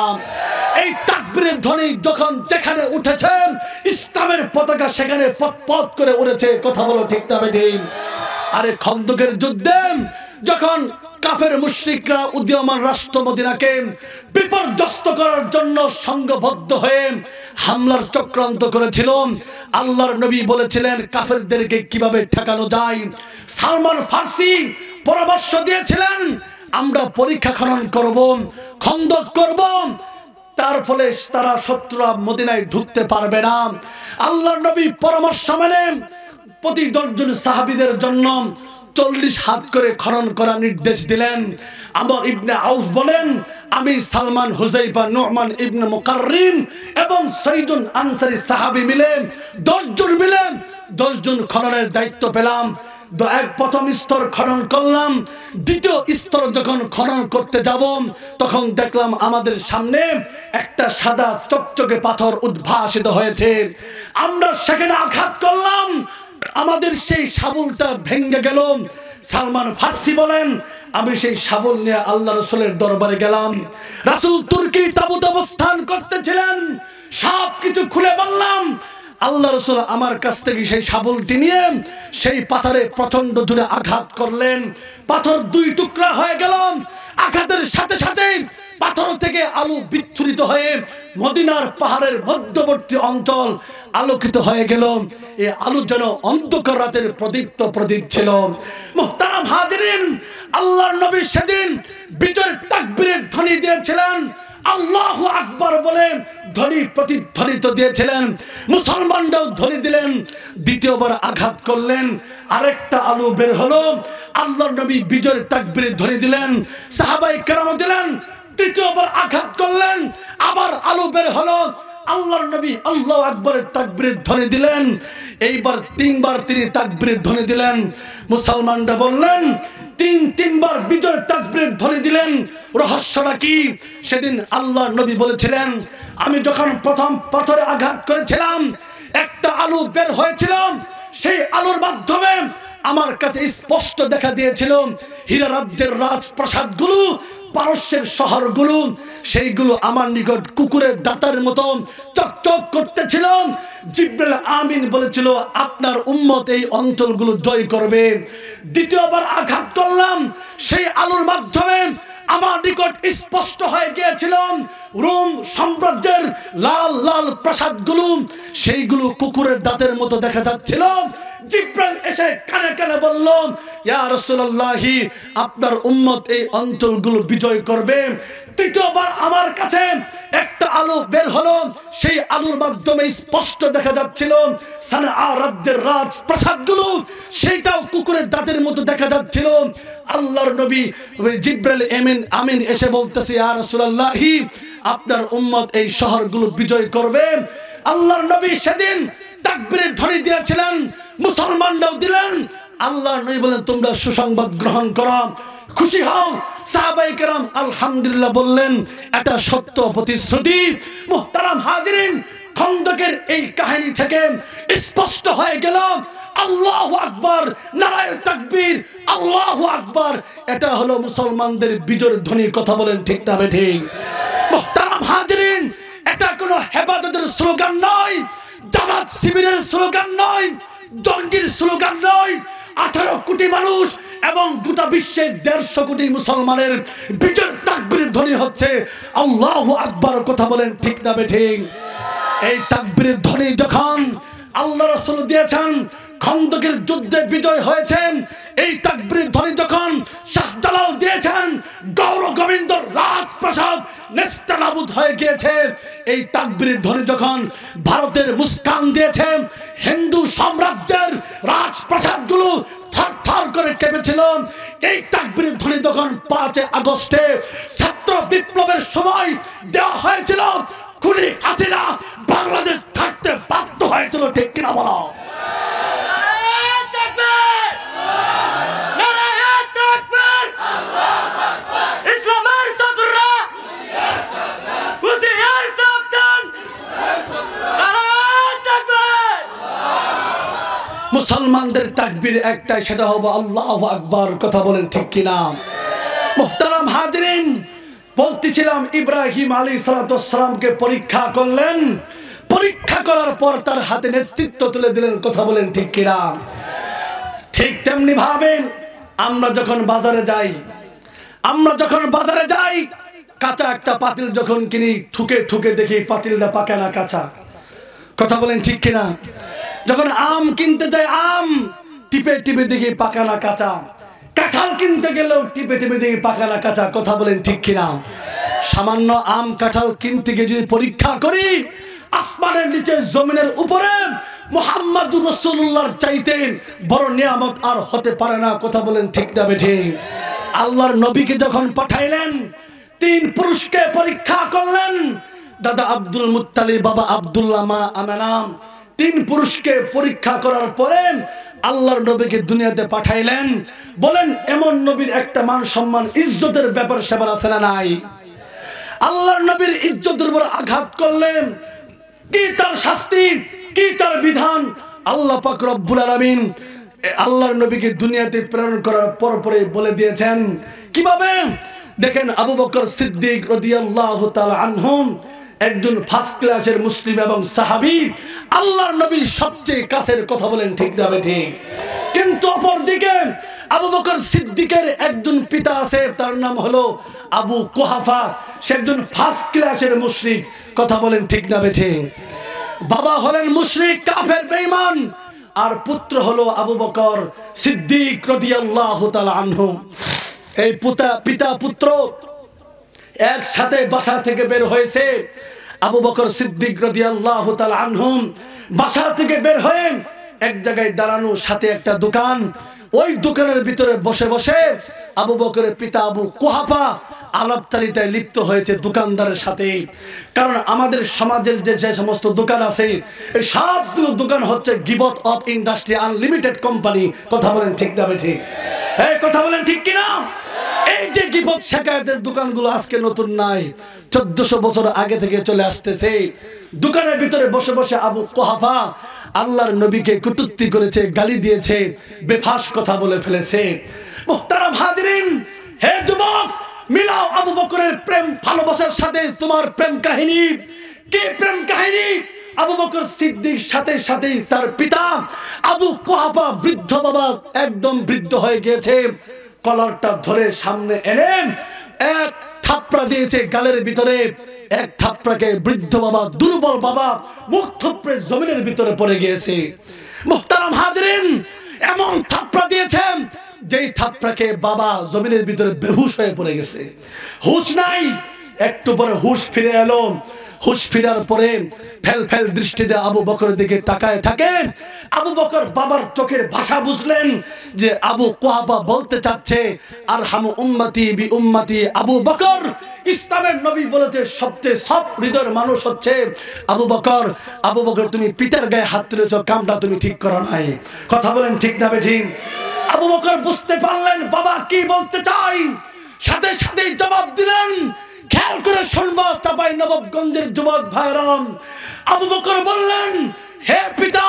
[SPEAKER 1] এই তাকবীরের ধ্বনি যখন যেখানে উঠেছে, ইসলামের পতাকা সেখানে পথ করে উড়েছে। কথা বলো ঠিক না বেঠিক? আরে খন্দকের যুদ্ধে যখন কাফের মুশরিকরা উদীয়মান রাষ্ট্র মদিনাকে বিপর্যস্ত করার জন্য সংঘবদ্ধ হয়ে হামলার চক্রান্ত করেছিল, আল্লাহর নবী বলেছিলেন কাফেরদেরকে কিভাবে ঠেকানো যায়। সালমান ফার্সি পরামর্শ দিয়েছিলেন আমরা পরীক্ষা খনন করব, খন্দক করব, তার ফলে তারা শত্রুরা মদিনায় ঢুকতে পারবে না। আল্লাহর নবী পরামর্শ মেনে প্রতি 10 জন সাহাবীদের জন্য 40 হাত করে খনন করার নির্দেশ দিলেন। আমর ইবনে আউফ বলেন, আমি সালমান, হুযাইফা, নু'মান ইবনে মুকাররিন এবং সৈয়দুন আনসারী সাহাবী মিলে 10 জন মিলে 10 জন খননের দায়িত্ব পেলাম। প্রথম স্তর খনন করলাম, দ্বিতীয় স্তর যখন খনন করতে যাব তখন দেখলাম আমাদের সামনে একটা সাদা চকচকে পাথর উদ্ভাসিত হয়েছে। আমরা সেখানে আঘাত করলাম, আমাদের সেই শাবলটা ভেঙে গেল। সালমান ফার্সি বলেন, আমি সেই শাবল নিয়ে আল্লাহ রাসূলের দরবারে গেলাম। রাসূল তুর্কি তাবুতে অবস্থান করতেছিলেন, সব কিছু খুলে বললাম। আল্লাহ রাসূল আমার কাছ থেকে সেই শাবলটি নিয়ে সেই পাথরে প্রচন্ড জোরে আঘাত করলেন। পাথর 2 টুকরা হয়ে গেল। আঘাতের সাথে সাথে পাথর থেকে আলো বিচ্ছুরিত হয়ে মদিনার পাহাড়ের মধ্যবর্তী অঞ্চল আলোকিত হয়ে গেল। এই আলো যেন অন্ধকার রাতের প্রদীপ্ত প্রদীপ ছিল। মুহতারাম হাজিরিন, আল্লাহর নবী সেদিন বিজয়ের তাকবীরের ধ্বনি দিয়েছিলেন, আল্লাহু আকবার বলে ধ্বনি প্রতিধ্বনিত দিয়েছিলেন। মুসলমানরাও ধ্বনি দিলেন। দ্বিতীয়বার আঘাত করলেন, আরেকটা আলো বের হলো। আল্লাহর নবী বিজয়ের তাকবীরের ধ্বনি দিলেন, সাহাবায়ে কেরাম দিলেন। তৃতীয়বার আঘাত করলেন, আবার আলো বের হলো। আল্লাহর নবী আল্লাহু আকবরের তাকবীরের ধ্বনি দিলেন। এইবার 3 বার তিনি তাকবীরের ধ্বনি দিলেন। মুসলমানরা বললেন, 3 বার বিজয়ের তাকবীরের ধ্বনি দিলেন। রহস্যটা কি? সেদিন আল্লাহর নবী বলেছিলেন, আমি যখন প্রথম পাথরে আঘাত করেছিলাম একটা আলো বের হয়েছিল, সেই আলোর মাধ্যমে আমার কাছে স্পষ্ট দেখা দিয়েছিল হীরা রাজ্যের রাজপ্রাসাদগুলো, পারস্যের শহরগুলো, সেইগুলো আমার নিকট কুকুরের দাঁতের মতো চকচক করতেছিল। জিবরাইল আমিন বলেছিল আপনার উম্মত এই অঞ্চলগুলো জয় করবে। দ্বিতীয়বার আঘাত করলাম, সেই আলোর মাধ্যমে আমার নিকট স্পষ্ট হয়ে গিয়েছিল রোম সাম্রাজ্যের লাল লাল প্রাসাদগুলো, সেইগুলো কুকুরের দাঁতের মতো দেখা যাচ্ছিল। জিবরাইল এসে কানে কানে বলল, ইয়া রাসূলুল্লাহি, আপনার উম্মত এই অঞ্চলগুলো বিজয় করবে। তৃতীয়বার আমার কাছে একটা আলো বের হলো, সেই আলোর মাধ্যমে স্পষ্ট দেখা যাচ্ছিল সানআ রাজ্যের রাজপ্রাসাদগুলো, সেইটাও কুকুরের দাঁতের মতো দেখা যাচ্ছিল। আল্লাহর নবী জিবরাইল আমিন এসে বলতেছে, ইয়া রাসূলুল্লাহি, আপনার উম্মত এই শহরগুলো বিজয় করবে। আল্লাহর নবী সেদিন তাকবীরের ধ্বনি দিয়েছিলেন, মুসলমানরাও দিলেন। আল্লাহর নবী বলেন, তোমরা সুসংবাদ গ্রহণ করো, খুশি হও। সাহাবায়ে কেরাম আলহামদুলিল্লাহ বললেন, এটা সত্য প্রতিশ্রুতি। মুহতারাম হাজিরিন, খন্দকের এই কাহিনী থেকে স্পষ্ট হয়ে গেল আল্লাহু আকবার, নারায়ে তাকবীর, আল্লাহু আকবার, এটা হলো মুসলমানদের বিজয়ের ধ্বনি। কথা বলেন ঠিক না ঠিক? মুহতারাম হাজিরিন, এটা কোনো হেফাজতের স্লোগান নয়, জামাত শিবিরের স্লোগান নয়, জঙ্গির স্লোগান নয়। 18 কোটি মানুষ এবং গোটা বিশ্বের 150 কোটি মুসলমানের বিজয়ের তাকবীরের ধ্বনি হচ্ছে আল্লাহু আকবার। কথা বলেন ঠিক না ঠিক? এই তাকবীরের ধ্বনি যখন আল্লাহ রাসূল দিয়েছেন, খন্দকের যুদ্ধে বিজয় হয়েছেন, এই তাকবীরের ধ্বনি যখন শাহজালাল দিয়েছেন, গৌর গোবিন্দ রাজপ্রাসাদ নেস্তানাবুদ হয়ে গিয়েছে, এই তাকবীরের ধ্বনি যখন ভারতের মুস্কান দিয়েছে, হিন্দু সাম্রাজ্যের রাজপ্রাসাদগুলো থরথর করে কেঁপেছিল। এই তাকবীরের ধ্বনি যখন 5 আগস্টে ছাত্র বিপ্লবের সময় দেওয়া হয়েছিল, খুনি হাসিনা বাংলাদেশ ছাড়তে বাধ্য হয়েছিল। ঠিক কিনা বলো? মুসলমানদের তাকবীর একটাই, সেটা হবে আল্লাহু আকবার। কথা বলেন ঠিক কিনা? মুহতারাম হাজিরিন, বলতেছিলাম ইব্রাহিম আলাইহিস সালামকে পরীক্ষা করলেন, পরীক্ষা করার পর তার হাতে নেতৃত্ব তুলে দিলেন। কথা বলেন ঠিক কিনা? ঠিক তেমনি ভাবে আমরা যখন বাজারে যাই, কাঁচা একটা পাতিল যখন কিনি, ঠুকে ঠুকে দেখি পাতিলটা পাকা না কাঁচা। কথা বলেন ঠিক কিনা? যখন আম কিনতে যাই, আম টিপে টিপে দেখি পাকা না কাঁচা। কাঁঠাল কিনতে গেলেও টিপে টিপে দেখি পাকা না কাঁচা। কথা বলেন ঠিক কিনা? সামান্য আম কাঁঠাল কিনতে গিয়ে যদি পরীক্ষা করি, আসমানের নিচে জমিনের উপরে মুহাম্মাদুর রাসূলুল্লাহর চাইতে বড় নিয়ামত আর হতে পারে না। কথা বলেন ঠিক না ঠিক? আল্লাহর নবীকে যখন পাঠাইলেন, 3 পুরুষকে পরীক্ষা করলেন। দাদা আব্দুল মুত্তালিব, বাবা আব্দুল্লাহ, মা আমেনা, 3 পুরুষকে পরীক্ষা করার পরে আল্লাহর নবীকে দুনিয়াতে পাঠাইলেন। বলেন, এমন নবীর একটা মান সম্মান ইজ্জতের ব্যাপার সেবার আছে না নাই? আল্লাহর নবীর ইজ্জতের উপর আঘাত করলেন, কি তার শাস্তি, কি তার বিধান? আল্লাহ পাক রব্বুল আলামিন আল্লাহর নবীকে দুনিয়াতে প্রেরণ করার পরে বলে দিয়েছেন। কিভাবে? দেখেন, আবু বকর সিদ্দিক রাদিয়াল্লাহু তাআলা আনহু একজন ফার্স্ট ক্লাসের মুসলিম এবং সাহাবী, আল্লাহর নবীর সবচেয়ে কাছের। কথা বলেন ঠিক না ঠিক? কিন্তু অপরদিকে আবু বকর সিদ্দিকের একজন পিতা আছে, তার নাম হলো আবু কুহাফা, সে একজন ফার্স্ট ক্লাসের মুশরিক। কথা বলেন ঠিক না ঠিক? বাবা হলেন মুশরিক, কাফের, বেঈমান, আর পুত্র হলো আবু বকর সিদ্দিক রাদিয়াল্লাহু তাআলা আনহু। এই পিতা পুত্র একসাথে বাসা থেকে বের হয়েছে। আবু বকর সিদ্দিক রাদিয়াল্লাহু তাআলা আনহু বাসা থেকে বের হয়ে এক জায়গায় দাঁড়ানো, সাথে একটা দোকান। ওই দোকানের ভিতরে বসে বসে আবু বকরের পিতা আবু কুহাফা আলাপচারিতায় লিপ্ত হয়েছে দোকানদারের সাথে। কারণ আমাদের সমাজের যে সমস্ত দোকান আছে, এই সবগুলো দোকান হচ্ছে গিবত অফ ইন্ডাস্ট্রি আনলিমিটেড কোম্পানি। কথা বলেন ঠিক না ঠিক? এই কথা বলেন ঠিক কিনা? এই যে গিবত শেখায়তের দোকানগুলো আজকে নতুন নাই, 1400 বছর আগে থেকে চলে আসতেছে। দোকানের ভিতরে বসে বসে আবু কুহাফা আল্লাহর নবীকে কটূক্তি করেছে, গালি দিয়েছে, বেফাস কথা বলে ফেলেছে। মুহতারাম হাজিরিন, হে যুবক, মিলাও আবু বকরের প্রেম ভালোবাসার সাথে তোমার প্রেম কাহিনী। কি প্রেম কাহিনী! আবু বকর সিদ্দিক সাথে সাথে তার পিতা আবু কুহাফা বৃদ্ধ বাবা, একদম বৃদ্ধ হয়ে গিয়েছে, কলারটা ধরে সামনে এনে এক থাপড়া দিয়েছে গালের ভিতরে। এক থাপড়াকে বৃদ্ধ বাবা, দুর্বল বাবা, মুখ থুবড়ে জমিনের ভিতরে পড়ে গিয়েছে। মুহতারাম হাজিরিন, এমন থাপড়া দিয়েছেন যেই থাপড়াকে বাবা জমিনের ভিতরে বেহুশ হয়ে পড়ে গেছে, হুঁশ নাই। একটু পরে হুঁশ ফিরে এলো। হুঁশ ফিরার পরে ফেল ফেল দৃষ্টিতে আবু বকরের দিকে তাকায় থাকেন। আবু বকর বাবার চোখের ভাষা বুঝলেন যে আবু কুহাফা বলতে চাচ্ছে আরহামু উম্মতি বি উম্মতি আবু বকর। ইসলামের নবী বলেছে সবচেয়ে সব হৃদয়ের মানুষ হচ্ছে আবু বকর। আবু বকর, তুমি পিতার গায়ে হাত তুলেছ, কামটা তুমি ঠিক করো নাই। কথা বলেন ঠিক না বেঠিক? আবু বকর বুঝতে পারলেন বাবা কি বলতে চাই, সাথে সাথে জবাব দিলেন। খেয়াল করে শুনবো চাপাই নবাবগঞ্জের যুবক ভাইরাম। আবু বকর বললেন, হে পিতা,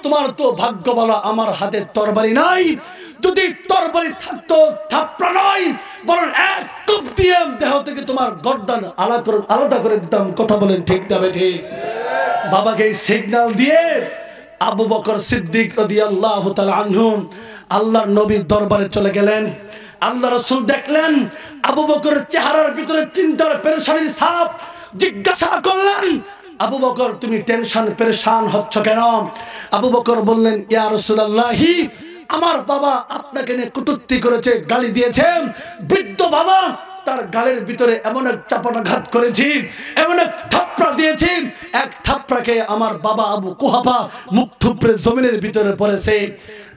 [SPEAKER 1] তোমার তো ভাগ্য বলো আমার হাতে তরবারি নাই। যদি তরবারি থাকতো থাপড়া নয় বরং এক টুপ দিয়ে দেহ থেকে তোমার গর্দান আলাদা করে দিতাম। কথা বলেন ঠিক না বেঠিক? বাবাকে সিগন্যাল দিয়ে আবু বকর সিদ্দিক রাদিয়াল্লাহু তাআলা আনহু আল্লাহর নবীর দরবারে চলে গেলেন। আল্লাহ রাসূল দেখলেন আবু বকরের চেহারার ভিতরে চিন্তার পেরেশানির ছাপ। জিজ্ঞাসা করলেন, আবু বকর, তুমি টেনশন পেরেশান হচ্ছ কেন? আবু বকর বললেন, ইয়া রাসূলুল্লাহি, আমার বাবা আপনাকে নিয়ে কটূক্তি করেছে, গালি দিয়েছে। বৃদ্ধ বাবা, তার গালের ভিতরে এমন এক চাপাটাঘাত করেছি, এমন এক থাপড়া দিয়েছি, এক থাপড়াকে আমার বাবা আবু কুহাফা মুখ থুবড়ে জমিনের ভিতরে পড়েছে।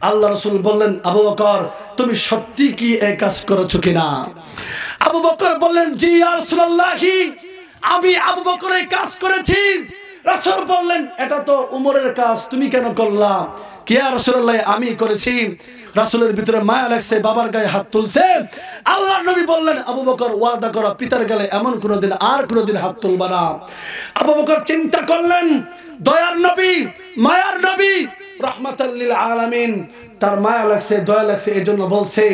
[SPEAKER 1] আল্লাহ রাসূল বললেন, আবু বকর, তুমি সত্যি কি এই কাজ করেছো কিনা? আবু বকর বললেন, জি ইয়া রাসূলুল্লাহি, আমি আবু বকর এই কাজ করেছি। রাসূল বললেন, এটা তো উমরের কাজ, তুমি কেন করলা? কি ইয়া রাসূলুল্লাহ, আমি করেছি। রাসূলের ভিতরে মায়া লাগছে, বাবার গায়ে হাত তুলছে। আল্লাহর নবী বললেন, আবু বকর, ওয়াদা করো পিতার গালে এমন কোনোদিন আর কোনোদিন হাত তুলবা না। আবু বকর চিন্তা করলেন, দয়ার নবী, মায়ার নবী, রাহমাতাল লিল আলামিন, তার মায়া লাগছে, দয়া লাগছে, এজন্য বলছে।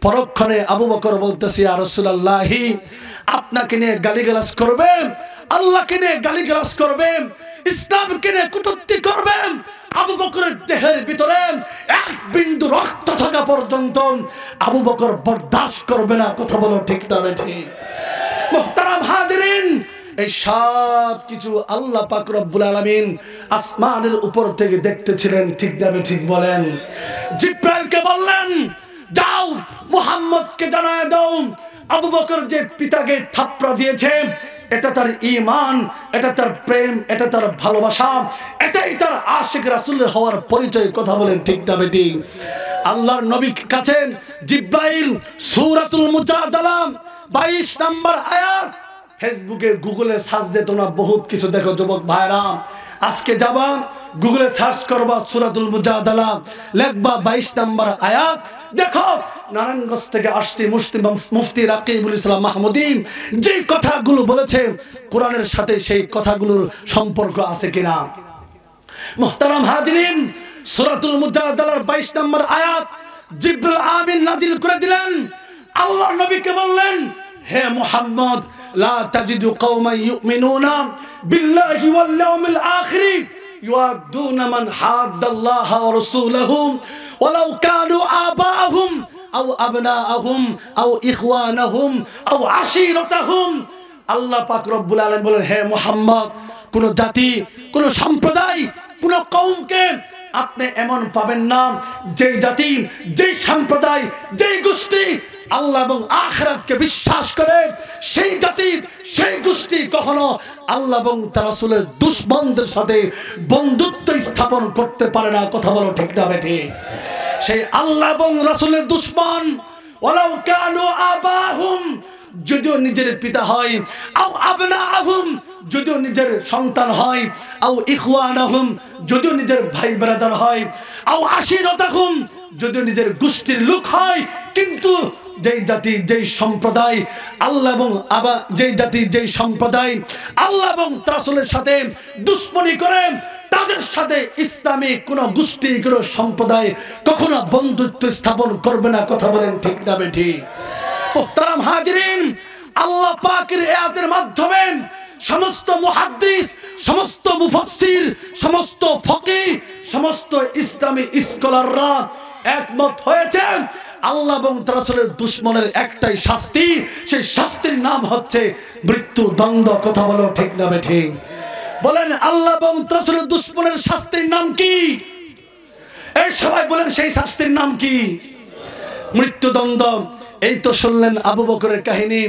[SPEAKER 1] পরক্ষণে আবু বকর বলতেছে, ইয়া রাসূলুল্লাহি, আপনাকে নিয়ে গালিগালাজ করবেন, আল্লাহকে নিয়ে গালিগালাজ করবেন, ইসলামকে নিয়ে কটূক্তি করবেন। আবু বকরের দেহের ভিতরে এক বিন্দু রক্ত থাকা পর্যন্ত আবু বকর বরদাস্ত করবে না। কথা বলো ঠিক না বেঠিক? মুহতারাম হাজিরিন, এই সব কিছু আল্লাহ পাক রব্বুল আলামিন আসমানের উপর থেকে দেখতেছিলেন। ঠিক না বেঠিক বলেন? জিব্রাইলকে বললেন, যাও মুহাম্মদকে জানায় দাও আবু বকর যে পিতাকে থাপড়া দিয়েছে, এটা তার ঈমান, এটা তার প্রেম, এটা তার ভালোবাসা, এটাই তার আশিক রাসূলের হওয়ার পরিচয়। কথা বলেন ঠিক না বেঠিক? আল্লাহর নবীর কাছে জিব্রাইল সূরাতুল মুজাদালা 22 নম্বর আয়াত, ফেসবুকে গুগলে সার্চ দিয়ে তোমরা বহুত কিছু দেখো যুবক ভাইরা। আজকে যাবা গুগলে সার্চ করবা সূরাতুল মুজাদালা, লিখবা 22 নম্বর আয়াত, দেখো নারায়ণগঞ্জ থেকে আসছে মুফতি রাকিবুল ইসলাম মাহমুদী যে কথাগুলো বলেছে কোরআনের সাথে সেই কথাগুলোর সম্পর্ক আছে কিনা। মুহতারাম হাজিরিন, সূরাতুল মুজাদালার 22 নম্বর আয়াত জিবরিল আমিন নাজিল করে দিলেন। আল্লাহ নবীকে বললেন, হে মুহাম্মদ, লা তাজিদু কওমান ইউমিনুনা বিল্লাহি ওয়াল ইয়াউমিল আখির ইউআদুনা মান হাদ্দাল্লাহ ওয়া রাসূলহু ওয়ালাউ কানু আবাহুম আও আবনাআহুম আও ইখওয়ানাহুম আও আশীরাতাহুম। আল্লাহ পাক রব্বুল আলামিন বলেন, হে মুহাম্মদ, কোন জাতি, কোন সম্প্রদায়, কোন কওমকে আপনি এমন পাবেন না যেই জাতি, যেই সম্প্রদায়, যেই গোষ্ঠী আল্লাহ এবং আখিরাতকে বিশ্বাস করে, সেই জাতি, সেই গোষ্ঠী কখনো আল্লাহ এবং তার রাসূলের দুশমনদের সাথে বন্ধুত্ব স্থাপন করতে পারে না। কথা বলো ঠিক না বেঠিক? সেই আল্লাহ এবং রাসূলের দুশমন, ওয়ালাউ কানু আবাহুম, যদিও নিজের পিতা হয়, আও আবনাআহুম, যদিও নিজের সন্তান হয়, আও ইখওয়ানাহুম, যদিও নিজের ভাই ব্রাদার হয়, আও আশীরাতাহুম, যদিও নিজের গোষ্ঠীর লোক হয়, কিন্তু যেই জাতি, যেই সম্প্রদায় আল্লাহ এবং যেই জাতি, যেই সম্প্রদায় আল্লাহ এবং রাসূলের সাথে দুশমনি করে, তার তাদের সাথে ইসলামী কোন গোষ্ঠী কোন সম্প্রদায় কখনো বন্ধুত্ব স্থাপন করবে না। কথা বলেন ঠিক না বেঠিক? মুহতারাম হাজিরিন, আল্লাহ পাকের আয়াতের মাধ্যমে সমস্ত মুহাদ্দিস, সমস্ত মুফাসসির, সমস্ত ফকিহ, সমস্ত ইসলামী স্কলাররা একমত হয়েছে আল্লাহ এবং তার রাসূলের দুশমনের একটাই শাস্তি, সেই শাস্তির নাম হচ্ছে মৃত্যুদণ্ড। কথা বলো ঠিক না বেঠিক? বলেন আল্লাহ এবং তার রাসূলের দুশমনের শাস্তির নাম কি? এই সবাই বলেন সেই শাস্তির নাম কি? মৃত্যুদণ্ড। এই তো শুনলেন আবু বকরের কাহিনী।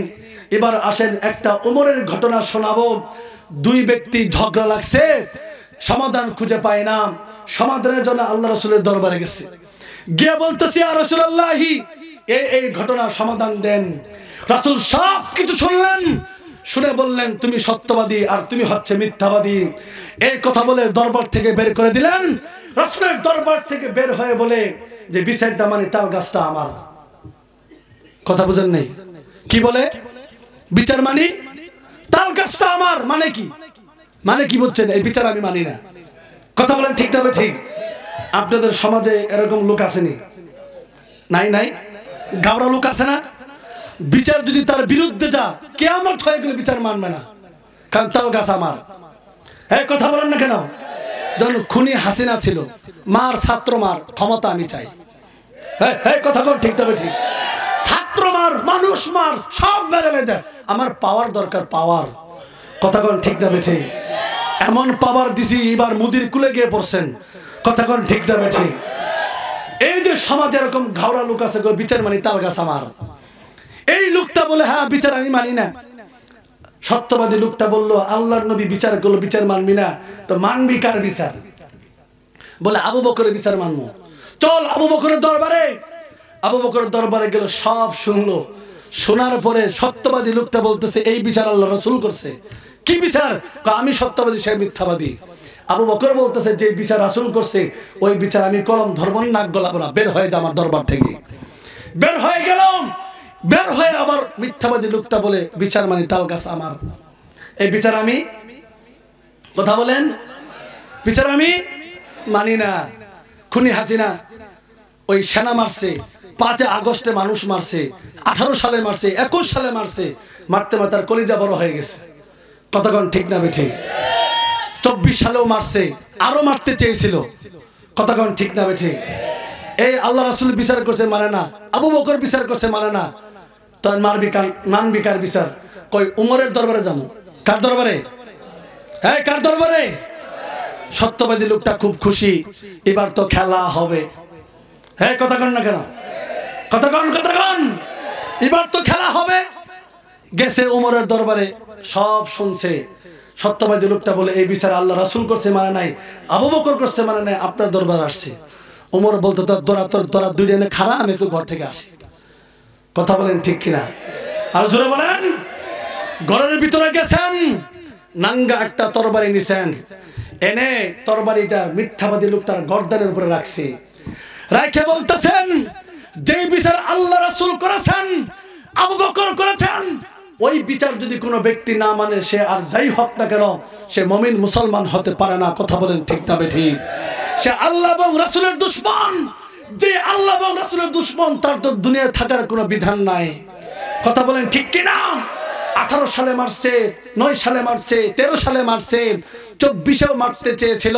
[SPEAKER 1] এবার আসেন একটা ওমরের ঘটনা শোনাবো। দুই ব্যক্তি ঝগড়া লাগছে, সমাধান খুঁজে পায় না। সমাধানের জন্য আল্লাহ রাসূলের দরবারে গেছে, গিয়ে বলতেছে ইয়া রাসূলুল্লাহ এই ঘটনা সমাধান দেন। রাসূল সব কিছু শুনলেন, শুনে বললেন তুমি সত্যবাদী আর তুমি হচ্ছে মিথ্যাবাদী। এই কথা বলে দরবার থেকে বের করে দিলেন। রাসূলের দরবার থেকে বের হয়ে বলে যে বিচারটা মানে তাল গাছটা আমার। কথা বুঝেন নাই? কি বলে? বিচার মানি তাল গাছটা আমার। মানে কি? মানে কি বুঝছেন? এই বিচার আমি মানি না। কথা বলেন ঠিক তবে ঠিক? আপনাদের সমাজে এরকম লোক আসেনি? নাই নাই, গাবড়া লোক আছে না? বিচার যদি তার বিরুদ্ধে যা, কিয়ামত হয়ে গেলে বিচার মানবে না, কারণ তাল গাছ আমার। এই কথা বলেন না কেন? যেমন খুনি হাসিনা ছিল, মার ছাত্র মার, ক্ষমতা আমি চাই। হ্যাঁ কথা বল ঠিক তবে ঠিক? ছাত্র মার, মানুষ মার, সব মেরে দেয়, আমার পাওয়ার দরকার, পাওয়ার। কথা বল ঠিক তবে ঠিক? এমন পাওয়ার দিছি এবার মুদির কুলে গিয়ে পড়ছেন। কথা বল ঠিক তবে ঠিক? এই যে সমাজে এরকম ঘাওড়া লোক আছে, বিচার মানি তাল গাছ আমার। এই লোকটা বলে হ্যাঁ বিচার আমি মানি না। সত্যবাদী লোকটা বললো আল্লাহর নবী বিচার করলো, বিচার মানবি না তো মানবি কার বিচার? বলে আবু বকরের বিচার মানবো। চল আবু বকরের দরবারে। আবু বকরের দরবারে গেল, সব শুনলো। শোনার পরে সত্যবাদী লোকটা বলতেছে এই বিচার আল্লাহ রাসূল করছে। কি বিচার? আমি সত্যবাদী, সে মিথ্যাবাদী। আবু বকর বলতেছে যে বিচার রাসূল করছে ওই বিচার আমি কলম ধরবো না, নাক গলাবো না, বের হয়ে যা আমার দরবার থেকে। বের হয়ে গেলাম। বের হয়ে আবার মিথ্যাবাদী লোকটা বলে বিচার মানে তাল গাছ আমার। এই বিচার আমি, কথা বলেন, বিচার আমি মানি না। খুনি হাসিনা ওই সেনা মারছে, 5 আগস্টে মানুষ মারছে, 18 সালে মারছে, 21 সালে মারছে, মারতে মারতে তার কলিজা বড় হয়ে গেছে। কতক্ষণ ঠিক না বেঠিক? 24 সালেও মারছে, আরো মারতে চেয়েছিল। কতক্ষণ ঠিক না বেঠিক? এই আল্লাহ রাসূল বিচার করছে মানে না, আবু বকর বিচার করছে মানে না, তো মানবি কার বিচার? কই উমরের দরবারে যাবো। কার দরবারে? হ্যাঁ কার দরবারে? সত্যবাদী লোকটা খুব খুশি, এবার তো খেলা হবে। হ্যাঁ কথা কন না কেন? কথা কন, এবার তো খেলা হবে। গেছে উমরের দরবারে, সব শুনছে। সত্যবাদী লোকটা বলে এই বিচার আল্লাহ রাসূল করছে মানে নাই, আবু বকর করছে মানে নাই, আপনার দরবার আসছে। উমর বলতো তোর দরা দুই দিনে খারা, আমি তো ঘর থেকে আসি। কথা বলেন ঠিক কিনা? আর জোরে বলেন। ঘরের ভিতরে গেছেন, নাঙ্গা একটা তরবারি নিছেন, এনে তরবারিটা মিথ্যাবাদী লোকটার গর্দানের উপরে রাখছে। রাখে বলতেছেন যে বিচার আল্লাহ রাসূল করেছেন, আবু বকর করেছেন, ওই বিচার যদি কোনো ব্যক্তি না মানে সে আর যাই হোক না কেন সে মুমিন মুসলমান হতে পারে না। কথা বলেন ঠিক না বেঠিক? সে আল্লাহ এবং রাসূলের দুশমন। যে আল্লাহ এবং রাসূলের দুশমন তার তো দুনিয়ায় থাকার কোনো বিধান নাই। কথা বলেন ঠিক কিনা? 18 সালে মারছে, 9 সালে মারছে, 13 সালে মারছে, 24-এও মারতে চেয়েছিল।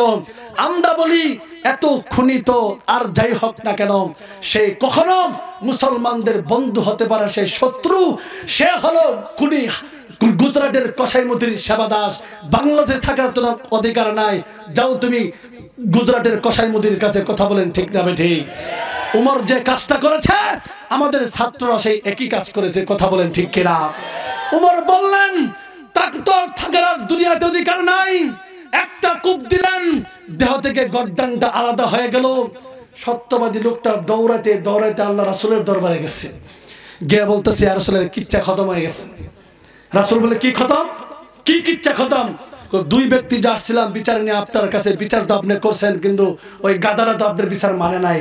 [SPEAKER 1] আমরা বলি এত খুনি তো আর যাই হোক না কেন সে কখনো মুসলমানদের বন্ধু হতে পারে, সে শত্রু। সে হলো খুনি গুজরাটের কসাইমতির সেবাদাস। বাংলাদেশে থাকার তো অধিকার নাই, যাও তুমি গুজরাটের কসাইমতির কাছে। কথা বলেন ঠিক না বেঠিক? উমর যে কাজটা করেছে আমাদের ছাত্ররা সেই একই কাজ করেছে। কথা বলেন ঠিক কিনা? উমর বললেন তার তো থাকার দুনিয়াতে অধিকার নাই। একটা কূপ দিলেন, দেহ থেকে গর্দানটা আলাদা হয়ে গেল। সত্যবাদী লোকটা দৌড়াতে দৌড়াতে আল্লাহ রাসূলের দরবারে গেছে, গিয়ে বলতেছে ইয়া রাসূলুল্লাহ কিচ্ছা খতম হয়ে গেছে। রাসূল বলে কি খতম? কি কিচ্ছা খতম? দুই ব্যক্তি যে আসছিলাম বিচার নিয়ে আপনার কাছে, বিচার তো আপনি করছেন, কিন্তু ওই গাদারা তো আপনার বিচার মানে নাই।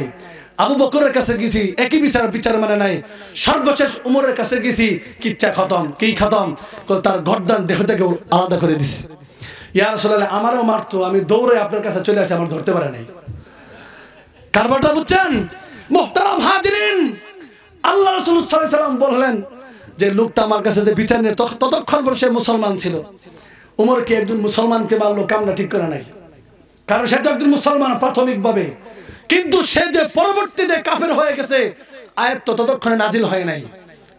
[SPEAKER 1] আবু বকরের কাছে গেছি, একই বিচার মানে নাই। সর্বশেষ উমরের কাছে গেছি, কিচ্ছা খতম। কি খতম? তার গর্দান দেহ থেকে আলাদা করে দিছে। ইয়া রাসূলুল্লাহ, আমারও মারতো, আমি দৌড়ে আপনার কাছে চলে আসি, আমার ধরতে পারে নাই। কারবারটা বুঝছেন? মুহতারাম হাজিরিন, আল্লাহ রাসূল সাল্লাল্লাহু আলাইহি সাল্লাম বললেন যে লোকটা আমার কাছে যে বিচার নিয়ে, ততক্ষণ পর সে মুসলমান ছিল। উমরকে একজন মুসলমানকে মারলো, কামনা ঠিক করে নাই, কারণ সেটা একজন মুসলমান প্রাথমিকভাবে, কিন্তু সে যে পরবর্তীতে কাফের হয়ে গেছে, আয়াত তো ততক্ষণে নাজিল হয় নাই।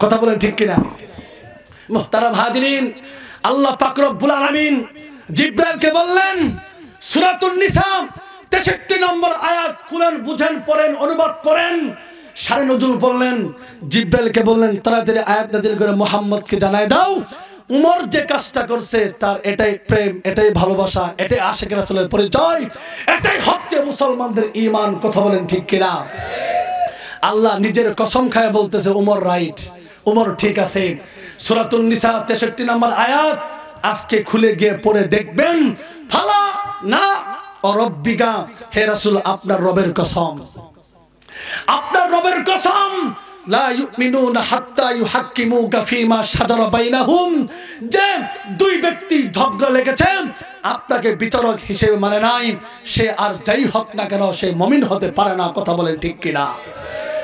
[SPEAKER 1] কথা বলেন ঠিক কিনা? মুহতারাম হাজিরিন, আল্লাহ পাক রব্বুল আলামিন জিবরাইলকে বললেন, সূরাতুন নিসা 63 নম্বর আয়াত খুলেন, বুঝেন, পড়েন, অনুবাদ করেন। সারে নজুল বললেন, জিবরাইলকে বললেন তাড়াতাড়ি আয়াত নাজিল করে মুহাম্মদকে জানায় দাও, উমর যে কাজটা করছে তার এটাই প্রেম, এটাই ভালোবাসা, এটাই আশিক রাসূলের পরিচয়, এটাই হচ্ছে মুসলমানদের ঈমান। কথা বলেন ঠিক কিনা? আল্লাহ নিজের কসম খায় বলতেছে উমর রাইট, উমর ঠিক আছে। সূরাতুন নিসা 63 নম্বর আয়াত আজকে খুলে গিয়ে পড়ে দেখবেন, ফালা না রব্বিকা, হে রাসূল আপনার রবের কসম, আপনার রবের কসম, লা ইউমিনুনা হাত্তা ইউহাক্কিমুকা ফীমা শাজারা বাইনাহুম, যে দুই ব্যক্তি ঝগড়া লেগেছে আপনাকে বিচারক হিসেবে মানে নাই, সে আর যাই হোক না কেন সে মুমিন হতে পারে না। কথা বলেন ঠিক কিনা?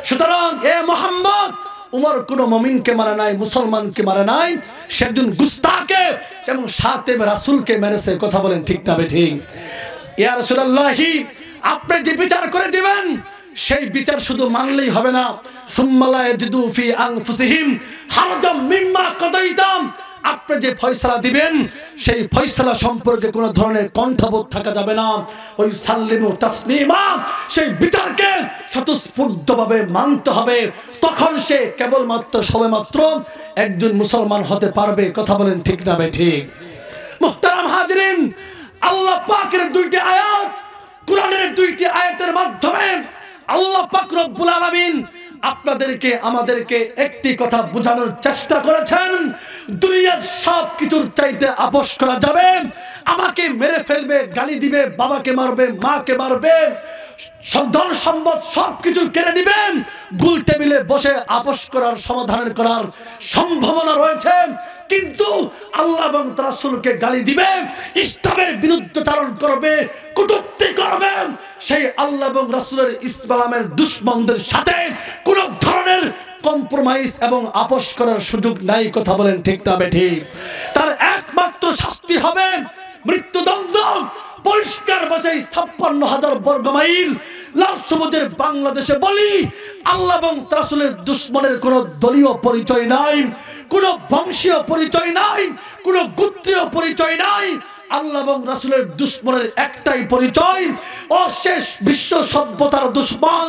[SPEAKER 1] সুতরাং এ মুহাম্মদ, উমর কোন মুমিনকে মারে নাই, মুসলমানকে মারে নাই, সে একজন গুস্তাখকে এবং সাতেব রাসূলকে মেরেছে। কথা বলেন ঠিক না বেঠিক? ইয়া রাসূলুল্লাহি, আপনি যে বিচার করে দিবেন সেই বিচার শুধু মানলেই হবে না, সুম্মা লা ইয়াজিদু ফি আনফুসিহিম হারাজাম মিম্মা কাদাইতাম, আপনি যে ফয়সালা দিবেন সেই ফয়সালা সম্পর্কে কোনো ধরনের কণ্ঠবোধ থাকা যাবে না। ওই সাল্লিমু তাসলিমা, সেই বিচারকে স্বতঃস্ফূর্তভাবে মানতে হবে, তখন সে কেবলমাত্র সবেমাত্র একজন মুসলমান হতে পারবে। কথা বলেন ঠিক না বেঠিক? মুহতারাম হাজিরিন, আল্লাহ পাকের দুইটি আয়াত, কোরআনের দুইটি আয়াতের মাধ্যমে আল্লাহ পাক রব্বুল আলামিন আপনাদেরকে আমাদেরকে একটি কথা বোঝানোর চেষ্টা করেছেন, দুনিয়ার সব কিছুর চাইতে আপোষ করা যাবে, আমাকে মেরে ফেলবে, গালি দিবে, বাবাকে মারবে, মাকে মারবে, ধন সম্পদ সবকিছু কেড়ে নিবেন, গোল টেবিলে বসে আপোষ করার, সমাধানের করার সম্ভাবনা রয়েছে, কিন্তু আল্লাহ এবং রাসূলকে গালি দিবে, ইসলামের বিরুদ্ধাচরণ করবে, কটূক্তি করবে, সেই আল্লাহ এবং রাসূলের ইসলামের দুশমনদের সাথে কোন ধরনের কম্প্রোমাইজ এবং আপোষ করার সুযোগ নাই। কথা বলেন ঠিক না বেঠিক? তার একমাত্র শাস্তি হবে মৃত্যুদণ্ড। পরিষ্কার ভাষায় 56,000 বর্গমাইল লাল সবুজের বাংলাদেশে বলি, আল্লাহ এবং রাসূলের দুশমনের কোনো দলীয় পরিচয় নাই, কোনো বংশীয় পরিচয় নাই, কোনো গোত্রীয় পরিচয় নাই। আল্লাহ এবং রাসূলের দুশমনের একটাই পরিচয়, ও শেষ বিশ্ব সভ্যতার দুশমন,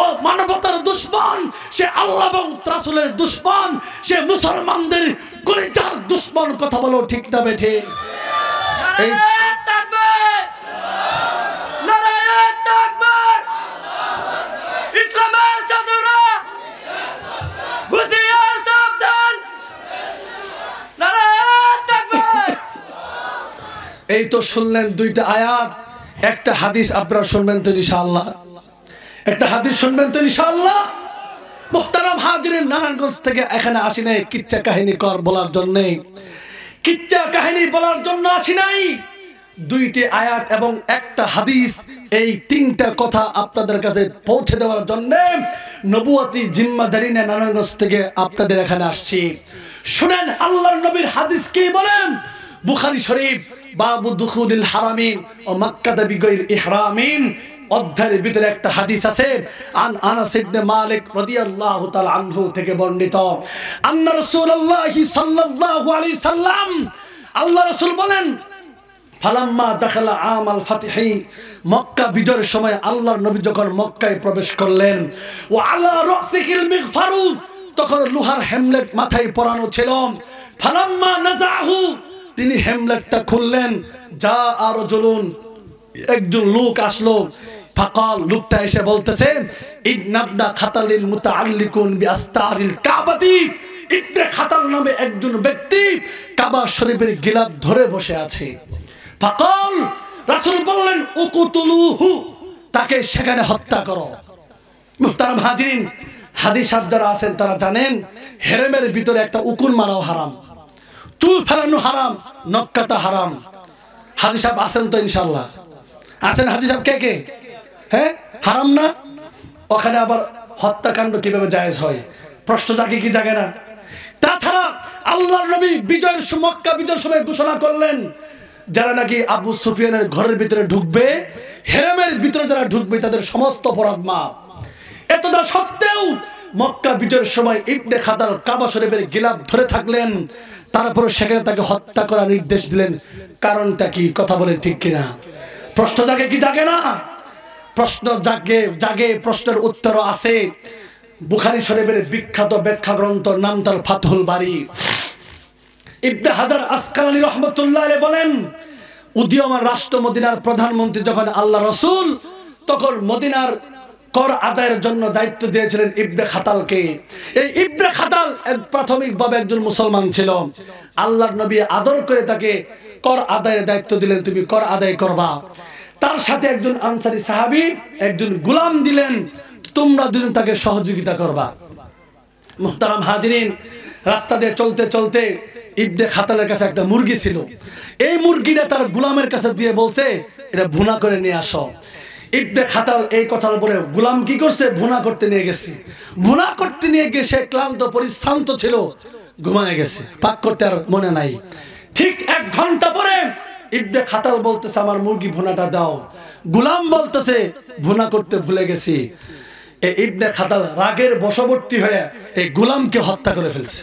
[SPEAKER 1] ও মানবতার দুশমন, সে আল্লাহ এবং রাসূলের দুশমন, সে মুসলমানদের কলিজার দুশমন। কথা বলো ঠিক না বেঠে? এই এই তো শুনলেন দুইটা আয়াত, একটা হাদিস আপনারা শুনবেন তো ইনশাআল্লাহ, একটা হাদিস শুনবেন তো ইনশাআল্লাহ। মুহতারাম হাজিরিন, নারায়ণগঞ্জ থেকে এখানে আসি নাই কিচ্ছা কাহিনী বলার জন্য, কিচ্ছা কাহিনী বলার জন্য আসি নাই, দুইটি আয়াত এবং একটা হাদিস, এই তিনটা কথা আপনাদের কাছে পৌঁছে দেওয়ার জন্য নবুয়তি জিম্মাদারি নিয়ে নারায়ণগঞ্জ থেকে আপনাদের এখানে আসছি। শুনেন আল্লাহর নবীর হাদিস কি বলেন। বুখারী শরীফ বাবু দুখুলিল হারামিন ও মাক্কাতা বিগাইর ইহরামিন অধ্যায়ের ভিতরে একটা হাদিস আছে, আন আনাস ইবনে মালিক রাদিয়াল্লাহু তাআলা আনহু থেকে বর্ণিত, আন্না রাসূলুল্লাহ সাল্লাল্লাহু আলাইহি সাল্লাম, আল্লাহ রাসূল বলেন, ফালাম্মা দাখালা আমাল ফাতিহি, মক্কা বিজয়ের সময় আল্লাহর নবী যখন মক্কায় প্রবেশ করলেন, ওয়া আলা রাসিহিল মিগফারু, তখন লোহার হেমলেট মাথায় পরানো ছিল, ফালাম্মা নাযাহু, তিনি হেমলেটটা খুললেন, যা আর জুলুন, একজন লোক আসলো, ফাকাল, লোকটা এসে বলতেছে, ইবনা খাতালিল মুতাআল্লিকুন বিআস্তারিল কাবাতি, ইবনে খাতাল নামে একজন ব্যক্তি কাবা শরীফের গিলাফ ধরে বসে আছে। ফাকাল, রাসূল বললেন, উকুতুলুহু, তাকে সেখানে হত্যা করো। মুহতারাম হাজিরিন, হাদিস সাহেব যারা আছেন তারা জানেন হেরেমের ভিতরে একটা উকুন মারাও হারাম, চুল ফেলানো হারাম, নখ কাটা হারাম। হাজি সাহেব আছেন তো ইনশাল্লাহ? আছেন হাজি সাহেব? কে কে? হ্যাঁ, হারাম না? ওখানে আবার হত্যাকাণ্ড কিভাবে জায়েজ হয়? প্রশ্ন জাগে কি জাগে না? তাছাড়া আল্লাহর নবী বিজয়ের মক্কা বিজয়ের সময় ঘোষণা করলেন, যারা নাকি আবু সুফিয়ানের ঘরের ভিতরে ঢুকবে, হেরেমের ভিতরে যারা ঢুকবে তাদের সমস্ত অপরাধ মাফ। এতটা সত্ত্বেও মক্কা বিজয়ের সময় ইবনে খাতাল কাবা শরীফের গিলাফ ধরে থাকলেন, তারপরে সেখানে তাকে হত্যা করার নির্দেশ দিলেন। কারণটা কি? কথা বলেন ঠিক কিনা? প্রশ্ন জাগে কি জাগে না? প্রশ্ন জাগে, প্রশ্নের উত্তরও আছে। বুখারী শরীফের বিখ্যাত ব্যাখ্যা গ্রন্থ নাম তার ফাতহুল বারী। ইবনে হাজার আসকালানী রাহমাতুল্লাহ আলাইহি বলেন, উদীয়মান রাষ্ট্র মদিনার প্রধানমন্ত্রী যখন আল্লাহ রাসূল, তখন মদিনার কর আদায়ের জন্য দায়িত্ব দিয়েছিলেন ইবনে খাতালকে। এই ইবনে খাতাল প্রাথমিকভাবে একজন মুসলমান ছিল। আল্লাহর নবী আদর করে তাকে কর আদায়ের দায়িত্ব দিলেন, তুমি কর আদায় করবা। তার সাথে একজন আনসারী সাহাবী, একজন গোলাম দিলেন, তোমরা দুজন তাকে সহযোগিতা করবা। মুহতারাম হাজিরিন, রাস্তা দিয়ে চলতে চলতে ইবনে খাতালের কাছে একটা মুরগি ছিল। এই মুরগিটা তার গোলামের কাছে দিয়ে বলছে, এটা ভুনা করে নিয়ে আসো। ইবনে খাতাল এই কথার উপরে গোলাম কি করছে? ভুনা করতে নিয়ে গেছে। ভুনা করতে নিয়ে গিয়ে সে ক্লান্ত পরিশ্রান্ত ছিল, ঘুমায় গেছে, পাক করতে আর মনে নাই। ঠিক 1 ঘন্টা পরে ইবনে খাতাল বলতেছে, আমার মুরগি ভুনাটা দাও। গোলাম বলতেছে, ভুনা করতে ভুলে গেছি। এই ইবনে খাতাল রাগের বশবর্তী হয়ে এই গোলামকে হত্যা করে ফেলছে।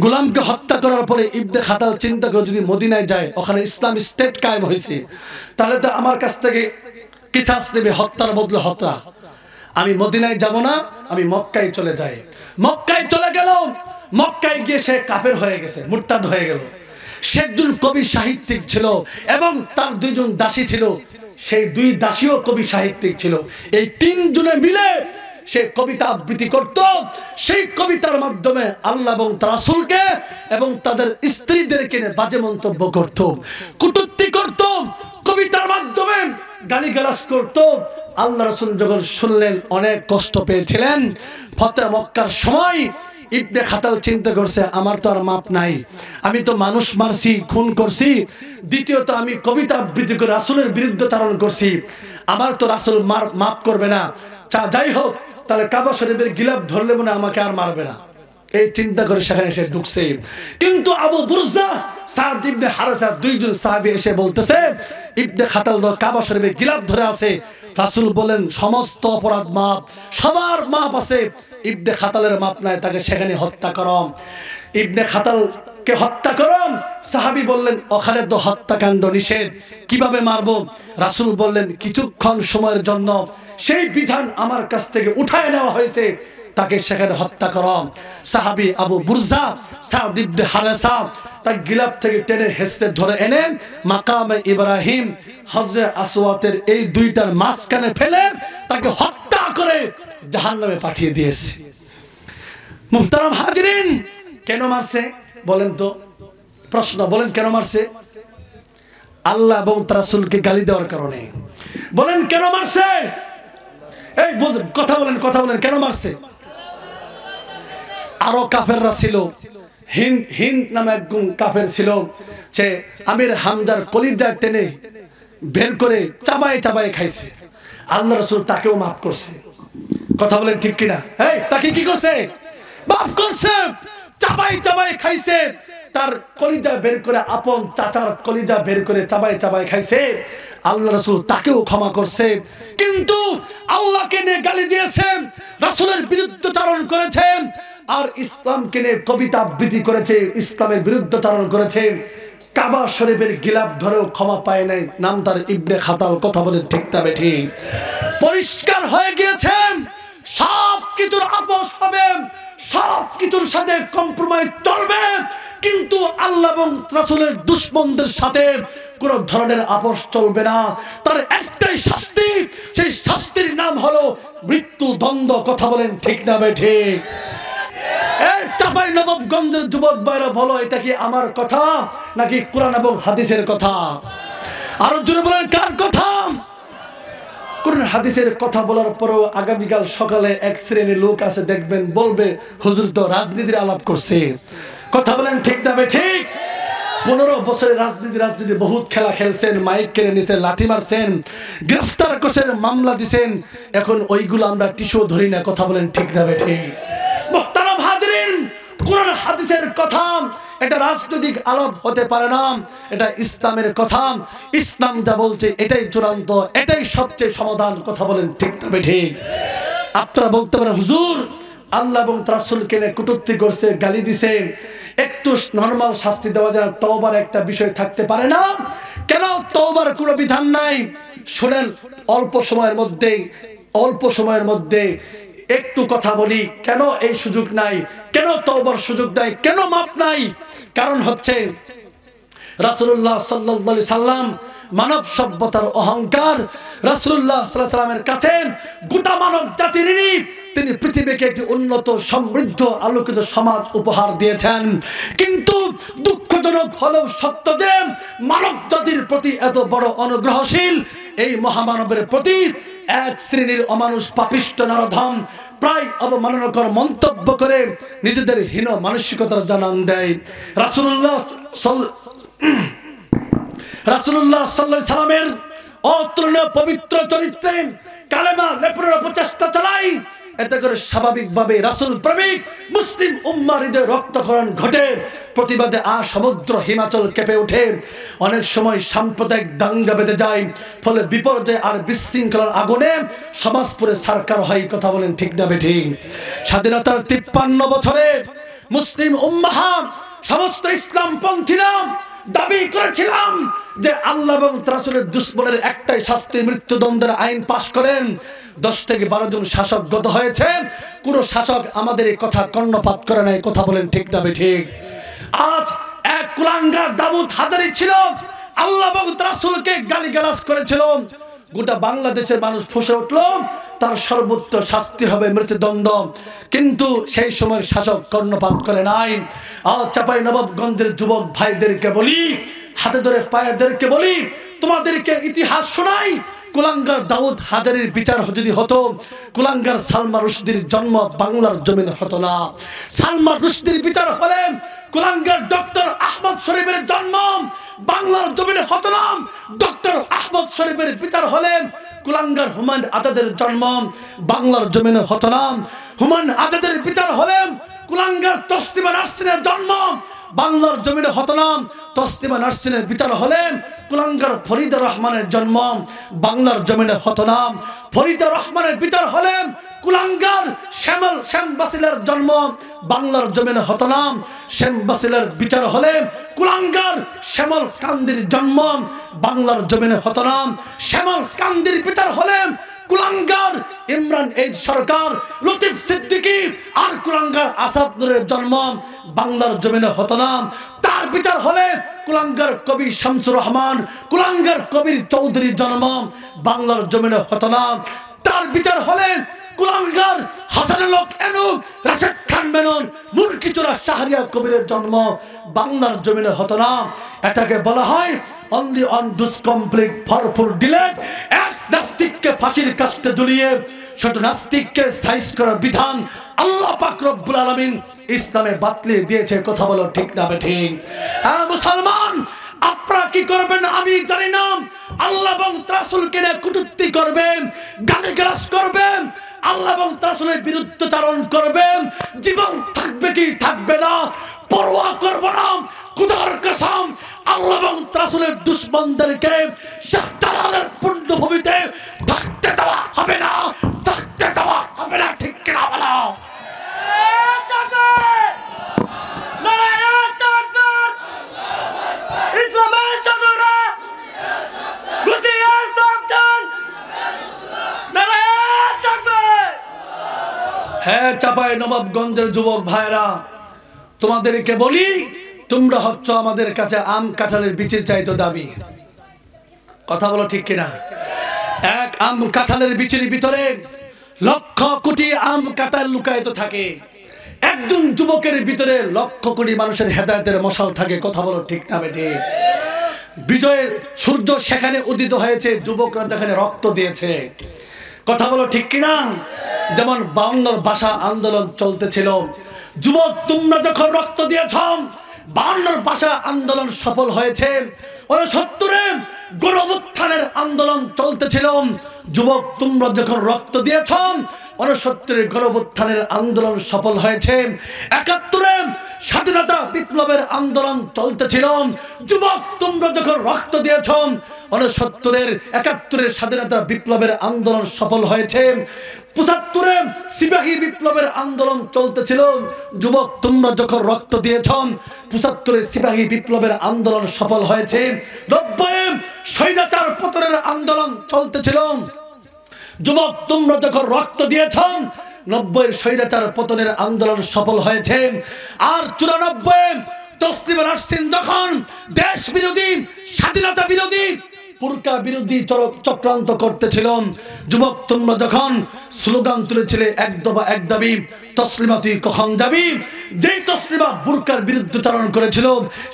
[SPEAKER 1] গোলামকে হত্যা করার পরে ইবনে খাতাল চিন্তা করে, যদি মদিনায় যায়, ওখানে ইসলাম স্টেট কায়েম হয়েছে, তাহলে তো আমার কাছ থেকে কিসাস নেবে, হত্যার বদলে হত্যা। আমি মদিনায় যাব না, আমি মক্কায় চলে যাই। মক্কায় চলে গেল। মক্কায় গিয়ে সে কাফের হয়ে গেছে, মুরতাদ হয়ে গেল। সে একজন কবি সাহিত্যিক ছিল এবং তার 2 জন দাসী ছিল। সেই 2 দাসীও কবি সাহিত্যিক ছিল। এই 3 জনে মিলে সে কবিতা আবৃত্তি করত। সেই কবিতার মাধ্যমে আল্লাহ এবং তার রাসূলকে এবং তাদের স্ত্রীদেরকে নিয়ে বাজে মন্তব্য করত, কটূক্তি করত, কবিতার মাধ্যমে গালিগালাজ করত। আল্লাহ রাসূল যখন শুনলেন অনেক কষ্ট পেয়েছিলেন। ফতেহ মক্কার সময় ইবনে খাতাল চিন্তা করছে, আমার তো আর মাপ নাই, আমি তো মানুষ মারছি, খুন করছি, দ্বিতীয়ত আমি কবিতা আবৃত্তি করে রাসূলের বিরুদ্ধাচরণ করছি, আমার তো রাসূল মাপ করবে না। যাই হোক, তাহলে কাবা শরীফের গিলাফ ধরলে মনে আমাকে আর মারবে না, এই চিন্তা করে সেখানে এসে ঢুকছে। কিন্তু আবু বুরজা, সাদ ইবনে হারেসা 2 জন সাহাবী এসে বলতেছে, ইবনে খাতাল কাবা শরীফের গিলাফ ধরে আছে। রাসূল বলেন, সমস্ত অপরাধ মাপ, সবার মাপ আছে, ইবনে খাতালের মাপ নাই, তাকে সেখানে হত্যা করো। ইবনে খাতালকে হত্যা করো। সাহাবী বললেন, ওখানে তো হত্যাকাণ্ড নিষেধ, কিভাবে মারবো? রাসূল বললেন, কিছুক্ষণ সময়ের জন্য সেই বিধান আমার কাছ থেকে উঠায় নেওয়া হয়েছে, তাকে সেখানে হত্যা করো। সাহাবী আবু বুরজা সাদ ইবনে হারেসা তার গিলাফ থেকে টেনে হেসড়ে ধরে এনে মাকামে ইব্রাহিম হজরে আসওয়াতের এই 2টার মাঝখানে ফেলে তাকে হত্যা করে জাহান্নামে পাঠিয়ে দিয়েছে। মুহতারাম হাজিরিন, কেন মারছে বলেন তো? প্রশ্ন, বলেন কেন মারছে? আল্লাহ এবং তার রাসূলকে গালি দেওয়ার কারণে। বলেন কেন মারছে? এই কথা বলেন, কথা বলেন, কেন মারছে? আরো কাফেররা ছিল। হিন্দ নামে একজন কাফের ছিল, সে আমির হামজার কলিজা টেনে বের করে চাবায় চাবায় খাইছে। আল্লাহ রাসূল তাকেও মাফ করছে। কথা বলেন ঠিক কিনা? এই তাকে কি করছে? মাফ করছে। চাবায় চাবায় খাইছে, তার কলিজা বের করে, আপন চাচার কলিজা বের করে চাবায় চাবায় খাইছে। আল্লাহ রাসূল তাকেও ক্ষমা করছে। কিন্তু আল্লাহকে নিয়ে গালি দিয়েছে, রাসূলের বিরুদ্ধাচরণ করেছে, আর ইসলামকে নিয়ে কবিতা আবৃত্তি করেছে, ইসলামের বিরুদ্ধাচরণ করেছে। কাবা শরীফের গিলাফ ধরেও ক্ষমা পায় নাই। নাম তার ইবনে খাতাল। কথা বলেন ঠিক না বেঠিক? পরিষ্কার হয়ে গিয়েছে, সব কিছুর আপোষ হবে, সব কিছুর সাথে কম্প্রোমাইজ চলবে, কিন্তু আল্লাহ এবং রাসূলের দুশমনদের সাথে কোন ধরনের আপোষ চলবে না। তার একটাই শাস্তি, সেই শাস্তির নাম হলো মৃত্যুদণ্ড। কথা বলেন ঠিক না বেঠিক? এই চাপাই নবাবগঞ্জের যুবক ভাইরা বলো, এটা কি আমার কথা নাকি কোরআন এবং হাদিসের কথা? আরো জোরে বলেন, কার কথা? কোরআন হাদিসের কথা বলার পরেও আগামীকাল সকালে এক শ্রেণীর লোক আছে দেখবেন বলবে হুজুর তো রাজনীতির আলাপ করছে। কথা বলেন ঠিক না ঠিক? 15 বছরের রাজনীতি বহুত খেলা খেলছেন, মাইক কেড়ে নিয়েছেন, লাঠি মারছেন, গ্রেফতার করছেন, মামলা দিছেন, এখন ওইগুলো আমরা টিস্যু ধরি না। কথা বলেন ঠিক না ঠিক? মুহতারাম হাজিরিন, কোরআন হাদিসের কথা এটা রাজনৈতিক আলাপ হতে পারে না, এটা ইসলামের কথা। ইসলাম যা বলছে এটাই চূড়ান্ত, এটাই সবচেয়ে সমাধান। কথা বলেন ঠিক না ঠিক? আপনারা বলতে পারেন হুজুর আল্লাহ এবং রাসূলকে নিয়ে কটূক্তি করছে, গালি দিছে, একটু নরমাল শাস্তি দেওয়া যায়, তওবার একটা বিষয় থাকতে পারে না? কেন তওবার কোনো বিধান নাই? শুনেন, অল্প সময়ের মধ্যে একটু কথা বলি, কেন এই সুযোগ নাই? কেন তওবার সুযোগ নাই? কেন মাপ নাই? কারণ হচ্ছে রাসূলুল্লাহ সাল্লাল্লাহু আলাইহি সাল্লাম মানব সভ্যতার অহংকার। রাসূলুল্লাহ সাল্লাল্লাহু আলাইহি সাল্লামের কাছে গোটা মানব জাতির ঋণী। তিনি পৃথিবীকে একটি উন্নত সমৃদ্ধ আলোকিত সমাজ উপহার দিয়েছেন, কিন্তু দুঃখজনক হলেও সত্য যে মানব জাতির প্রতি এত বড় অনুগ্রহশীল এই মহামানবের প্রতি এক শ্রেণীর অমানুষ পাপিষ্ট নরধম প্রায় অবমাননাকর মন্তব্য করে নিজেদের হীন মানসিকতার জানান দেয়। রাসূলুল্লাহ সাল্লাল্লাহু আলাইহি সাল্লামের অতুলনীয় পবিত্র চরিত্রে কালেমা লেপনের প্রচেষ্টা চালাই, এতে করে স্বাভাবিকভাবে রাসূল প্রেমিক মুসলিম উম্মার হৃদয়ে রক্তক্ষরণ ঘটে, প্রতিবাদে সমুদ্র হিমাচল কেঁপে ওঠে, অনেক সময় সাম্প্রদায়িক দাঙ্গা বেঁধে যায়, ফলে বিপর্যয় আর বিশৃঙ্খলার আগুনে সমাজ পুরে সারকার হয়। কথা বলেন ঠিক না বেঠিক? স্বাধীনতার 53 বছরে মুসলিম উম্মাহ সমস্ত ইসলামপন্থীরা দাবি করেছিলাম যে আল্লাহ এবং রাসূলের দুশমনের একটাই শাস্তি, মৃত্যুদণ্ডের আইন পাশ করেন। 10 থেকে 12 জন শাসক গত হয়েছে, কোন শাসক আমাদের এই কথা কর্ণপাত করে নাই। কথা বলেন ঠিক না ঠিক? আজ এক কুলাঙ্গার দাউদ হাজারি ছিল, আল্লাহ এবং রাসূলকে গালিগালাজ করেছিল, গোটা বাংলাদেশের মানুষ ফুঁসে উঠল তার সর্বোচ্চ শাস্তি হবে মৃত্যুদণ্ড, কিন্তু সেই সময় শাসক কর্ণপাত করে নাই। আজ চাঁপাইনবাবগঞ্জের যুবক ভাইদেরকে বলি, হাতে ধরে পায়েদেরকে বলি, তোমাদেরকে ইতিহাস শোনাই। কুলাঙ্গার দাউদ হাজারির বিচার যদি হতো, কুলাঙ্গার সালমা রুশদীর জন্ম বাংলার জমিন হতো না। সালমা রুশদীর বিচার হলে কুলাঙ্গার ডক্টর আহমদ শরীফের জন্ম বাংলার জমিনে হতো না। ডক্টর আহমদ শরীফের বিচার হলে কুলাঙ্গার হুমায়ুন আজাদের জন্ম বাংলার জমিনে হতো না। হুমায়ুন আজাদের বিচার হলে কুলাঙ্গার তসলিমা নাসরিনের জন্ম বাংলার জমিনে হতো না। তসলিমা নাসরিনের বিচার হলে কুলাঙ্গার ফরিদা রহমানের জন্ম বাংলার জমিনে হতো না। ফরিদা রহমানের বিচার হলে কুলাঙ্গার শ্যাম বাসিলের জন্ম বাংলার জমিনে হতো না। শ্যাম বাসিলের বিচার হলে কুলাঙ্গার শ্যামল কান্দির জন্ম বাংলার জমিনে হতো না। শ্যামল কান্দির বিচার হলে কুলাঙ্গার ইমরান এইচ সরকার, লতিফ সিদ্দিকী আর কুলাঙ্গার আসাদ নূরের জন্ম বাংলার জমিনে হতো না। তার বিচার হলে কুলাঙ্গার কবি শামসুর রহমান, কুলাঙ্গার কবির চৌধুরীর জন্ম বাংলার জমিনে হতো না। তার বিচার হলে কুলাঙ্গার হাসানুল হক এনু, রাশেদ খান মেনন, মুরগিচোরা শাহরিয়ার কবিরের জন্ম বাংলার জমিনে হতো না। এটাকে বলা হয় only on does complete forceful delete. এক নাস্তিককে ফাঁসির কাস্টে ঝুলিয়ে ছোট নাস্তিককে সাইজ করার বিধান আল্লাহ পাক রব্বুল আলামিন ইসলামে বাতলে দিয়েছে। কথা বলো ঠিক না বেঠিক? হ্যাঁ মুসলমান, আপনারা কি করবেন আমি জানি না। আল্লাহ এবং রাসূলকে নিয়ে কটূক্তি করবেন, গালিগালাজ করবেন, আল্লাহ এবং রাসূলের বিরুদ্ধাচরণ করবেন, জীবন থাকবে কি থাকবে না পরোয়া করব না। খোদার কসম, আল্লাহ এবং রাসূলের দুশমনদেরকে শাহজালালের পুণ্যভূমিতে থাকতে দেওয়া হবে না, থাকতে দেওয়া হবে না। ঠিক কিনা বলো? হ্যাঁ চাঁপাইনবাবগঞ্জের যুবক ভাইরা, তোমাদেরকে বলি, তোমরা হচ্ছ আমাদের কাছে আম কাঁঠালের বীজের চাইতে দাবি। কথা বলো ঠিক কিনা? এক আম কাঁঠালের বীজের ভিতরে লক্ষ কোটি আম কাঁঠাল লুকায়িত থাকে। একজন যুবকের ভিতরে লক্ষ কোটি মানুষের হেদায়েতের মশাল থাকে। কথা বলো ঠিক না বেঠিক? বিজয়ের সূর্য সেখানে উদিত হয়েছে, যুবকরা যেখানে রক্ত দিয়েছে। কথা বলো ঠিক কিনা? যেমন 52 ভাষা আন্দোলন চলতেছিল, যুবক তোমরা যখন রক্ত দিয়েছ 52 ভাষা আন্দোলন সফল হয়েছে। 69-এ গণঅভ্যুত্থানের আন্দোলন চলতেছিল, যুবক তোমরা যখন রক্ত দিয়েছ 69-এর গণঅভ্যুত্থানের আন্দোলন সফল হয়েছে। 71-এ স্বাধীনতা বিপ্লবের আন্দোলন চলতেছিল, যুবক তোমরা যখন রক্ত দিয়েছ 69-এর 71-এর স্বাধীনতা বিপ্লবের আন্দোলন সফল হয়েছে। 75-এ সিপাহী বিপ্লবের আন্দোলন চলতেছিল, যুবক তোমরা যখন রক্ত দিয়েছ 75-এর সিপাহী বিপ্লবের আন্দোলন সফল হয়েছে। 90-এ স্বৈরাচার পতনের আন্দোলন চলতেছিল, যুবক তোমরা যখন রক্ত দিয়েছ 90-এর স্বৈরাচার পতনের আন্দোলন সফল হয়েছে। আর 94-এ তসলিমা নাসরিন যখন দেশ বিরোধী, স্বাধীনতা বিরোধী, বুরকা বিরোধী চক্রান্ত করতেছিল, যুবক তোমরা যখন স্লোগান তুলেছিলে এক দফা এক দাবি, তসলিমা তুই কখন যাবি, যেই তসলিমা বুরকার বিরুদ্ধাচরণ করেছিল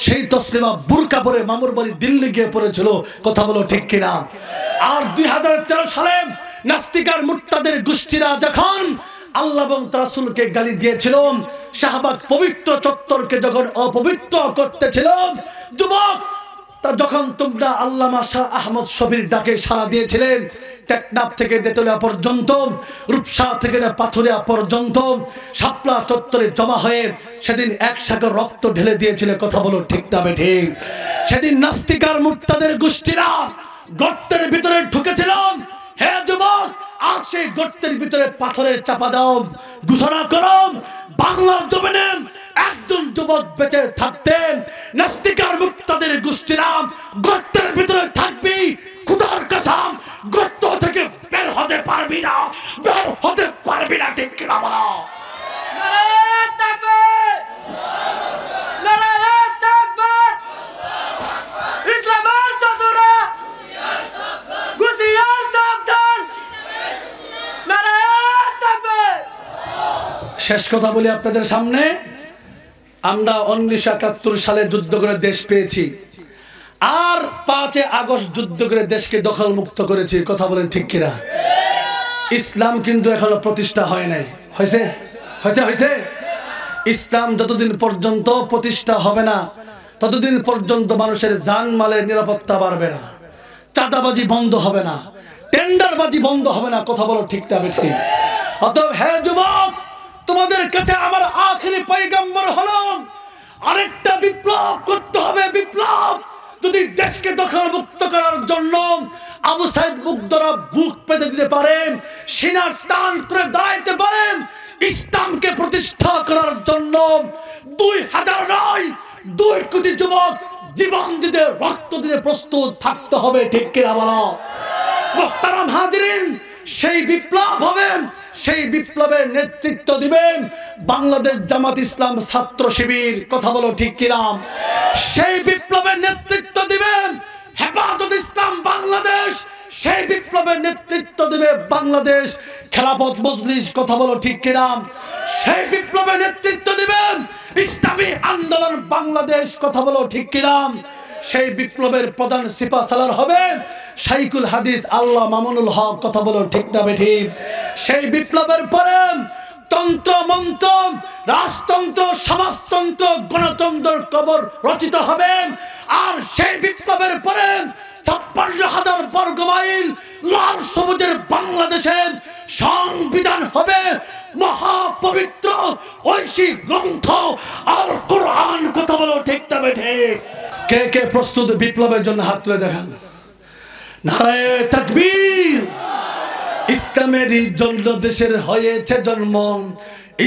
[SPEAKER 1] সেই তসলিমা বুরকা পরে মামুর বাড়ি দিল্লি গিয়ে পড়েছিল। কথা বলো ঠিক কিনা? আর 2013 সালে নাস্তিকার মুরতাদের গোষ্ঠীরা যখন আল্লাহ এবং রাসূলকে গালি দিয়েছিল, শাহবাগ পবিত্র চত্বরকে যখন অপবিত্র করতেছিল, যুবক যখন তোমরা আল্লামা শাহ আহমদ শফির ডাকে সাড়া দিয়েছিলেন, টেকনাফ থেকে তেতুলিয়া পর্যন্ত, রূপসা থেকে পাথুরিয়া পর্যন্ত শাপলা চত্বরে জমা হয়ে সেদিন এক সাগর রক্ত ঢেলে দিয়েছিল। কথা বলো ঠিক না বেঠিক? সেদিন নাস্তিকার মুরতাদের গোষ্ঠীরা গর্তের ভিতরে ঢুকেছিল। হে যুবক, আজ সেই গর্তের ভিতরে পাথরের চাপা দাও, ঘোষণা করো বাংলার জমিনে একজন যুবক বেঁচে থাকতেন নাস্তিকার মুরতাদের গোষ্ঠীরা গর্তের ভিতরে থাকবি, খোদার কসম গর্ত থেকে বের হতে পারবি না, বের হতে পারবি না। ঠিক কিনা বলো?
[SPEAKER 2] নারায়ে তাকবীর, নারায়ে তাকবীর, ইসলামের চতুরা হুঁশিয়ার সাবধান, নারায়ে তাকবীর।
[SPEAKER 1] শেষ কথা বলি আপনাদের সামনে, আমরা 1971 সালে যুদ্ধ করে দেশ পেয়েছি, আর 5 আগস্ট যুদ্ধ করে দেশকে দখল মুক্ত করেছি। কথা বলেন ঠিক কিনা? ইসলাম কিন্তু এখনো প্রতিষ্ঠা হয় নাই। হয়েছে? হয়েছে? হয়েছে? ইসলাম যতদিন পর্যন্ত প্রতিষ্ঠা হবে না ততদিন পর্যন্ত মানুষের জানমালের নিরাপত্তা বাড়বে না, চাঁদাবাজি বন্ধ হবে না, টেন্ডারবাজি বন্ধ হবে না। কথা বলো ঠিক না বেঠিক? অতএব হে যুবক, তোমাদের কাছে আমার আখেরি পয়গম্বর হলো আরেকটা বিপ্লব করতে হবে। বিপ্লব যদি দেশকে দখল মুক্ত করার জন্য আবু সাইদ মুগ্ধরা বুক পেতে দিতে পারেন, সিনা টান করে দাঁড়াইতে পারেন, ইসলামকে প্রতিষ্ঠা করার জন্য 2000 নয় 2 কোটি যুবক জীবন দিতে, রক্ত দিতে প্রস্তুত থাকতে হবে। ঠিক কিনা বলো? মুহতারাম হাজিরিন, সেই বিপ্লব হবে, সেই বিপ্লবের নেতৃত্ব দিবেন বাংলাদেশ জামাত ইসলাম ছাত্র শিবির। কথা বলো ঠিক কিনা? সেই বিপ্লবের নেতৃত্ব দিবেন হেফাজত ইসলাম বাংলাদেশ, সেই বিপ্লবের নেতৃত্ব দিবে বাংলাদেশ খেলাফত মজলিস। কথা বলো ঠিক কিনা? সেই বিপ্লবের নেতৃত্ব দিবেন ইসলামী আন্দোলন বাংলাদেশ। কথা বলো ঠিক কিনা? সেই বিপ্লবের প্রধান সিপাহসালার হবে শাইখুল হাদিস আল্লাহ মামুনুল হক। কথা বলো ঠিক না বেঠিক? সেই বিপ্লবের পরে তন্ত্র মন্ত্র, রাজতন্ত্র, সমাজতন্ত্র, গণতন্ত্রের কবর রচিত হবে। আর সেই বিপ্লবের পরে 56,000 বর্গ মাইল লাল সবুজের বাংলাদেশের সংবিধান হবে মহাপবিত্র ঐশী গ্রন্থ আল কোরআন। কথা বলো ঠিক না বেঠিক? কে কে প্রস্তুত বিপ্লবের জন্য হাত তুলে দেখান। নারায়ে তাকবীর। ইসলামের জন্য দেশের হয়েছে জন্ম,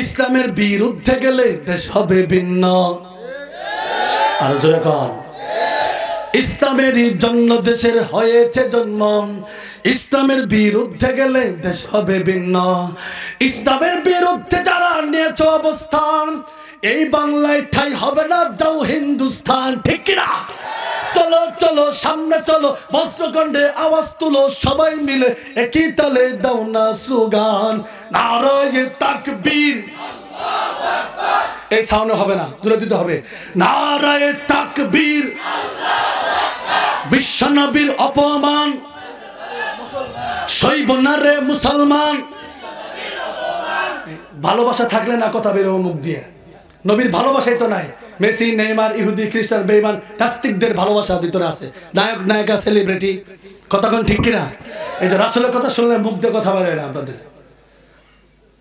[SPEAKER 1] ইসলামের বিরুদ্ধে গেলে দেশ হবে ভিন্ন। আর জোরে কোন? ইসলামের জন্য দেশের হয়েছে জন্ম, ইসলামের বিরুদ্ধে গেলে দেশ হবে ভিন্ন। ইসলামের বিরুদ্ধে যারা নিয়েছে অবস্থান, এই বাংলায় ঠাই হবে না, যাও হিন্দুস্তান। ঠিক কিনা? চলো চলো সামনে চলো, বস্ত্রকণ্ঠে আওয়াজ তুলো, সবাই মিলে একই তালে দাও না স্লোগান নারায়ে তাকবীর। এই সাউন্ড হবে না, জোরে দিতে হবে নারায়ে তাকবীর। বিশ্বনবীর অপমান সইব না রে মুসলমান। ভালোবাসা থাকলে না কথা বেরো মুখ দিয়ে, নবীর ভালোবাসাই তো নাই। মেসি, নেইমার, ইহুদি, খ্রিস্টান, বেঈমান, নাস্তিকদের ভালোবাসার ভিতরে আছে, নায়ক নায়িকা, সেলিব্রিটি। কথা কোন ঠিক কিনা? এই যে রাসূলের কথা শুনলে মুখ দিয়ে কথা বেরোয় না আপনাদের,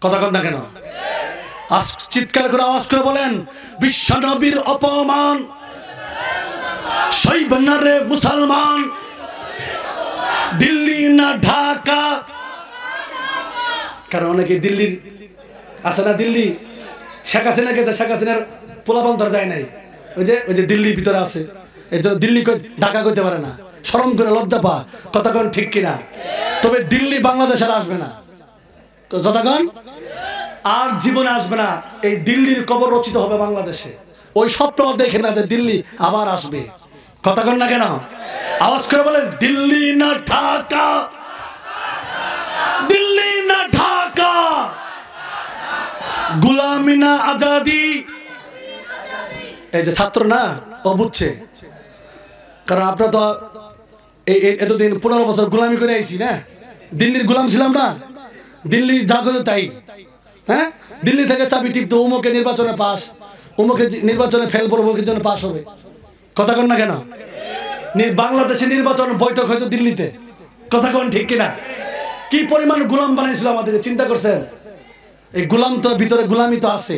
[SPEAKER 1] কথা কোন না কেন? চিৎকার করে আওয়াজ করে বলেন, বিশ্বনবীর অপমান সইব না রে মুসলমান। দিল্লি না ঢাকা, কারণ অনেকে দিল্লির আছে না, দিল্লি শেখ হাসিনা গেছে, শেখ হাসিনার পোলাপান ধর যায় নাই, ওই যে দিল্লির ভিতরে আছে, এই জন্য দিল্লি ঢাকা করতে পারে না, শরম করে লজ্জা পা। কথা কোন ঠিক কিনা? তবে দিল্লি বাংলাদেশের আসবে না, কথা কোন আর জীবনে আসবে না। এই দিল্লির কবর রচিত হবে বাংলাদেশে। ওই স্বপ্ন দেখে না যে দিল্লি আবার আসবে, কথা কোন না কেন? আওয়াজ করে বলেন, দিল্লি না ঢাকা, দিল্লি না ঢাকা, গোলামি না আজাদি। এই যে ছাত্র না, ও বুঝছে, কারণ আমরা তো এতদিন 15 বছর গোলামি করে আইছি না, দিল্লির গোলাম ছিলাম না। দিল্লি যা করে তাই, হ্যাঁ, দিল্লি থেকে চাবি টিপতো, উমুকে নির্বাচনে পাস, উমুকে নির্বাচনে ফেল পড়বো, উমুকের জন্য পাস হবে। কথা কোন না কেন? বাংলাদেশে নির্বাচন বৈঠক হয়তো দিল্লিতে, কথা কোন ঠিক কিনা? কি পরিমাণ গোলাম বানাইছিল আমাদেরকে, চিন্তা করছেন? এই গোলাম তো ভিতরে গোলামি তো আছে,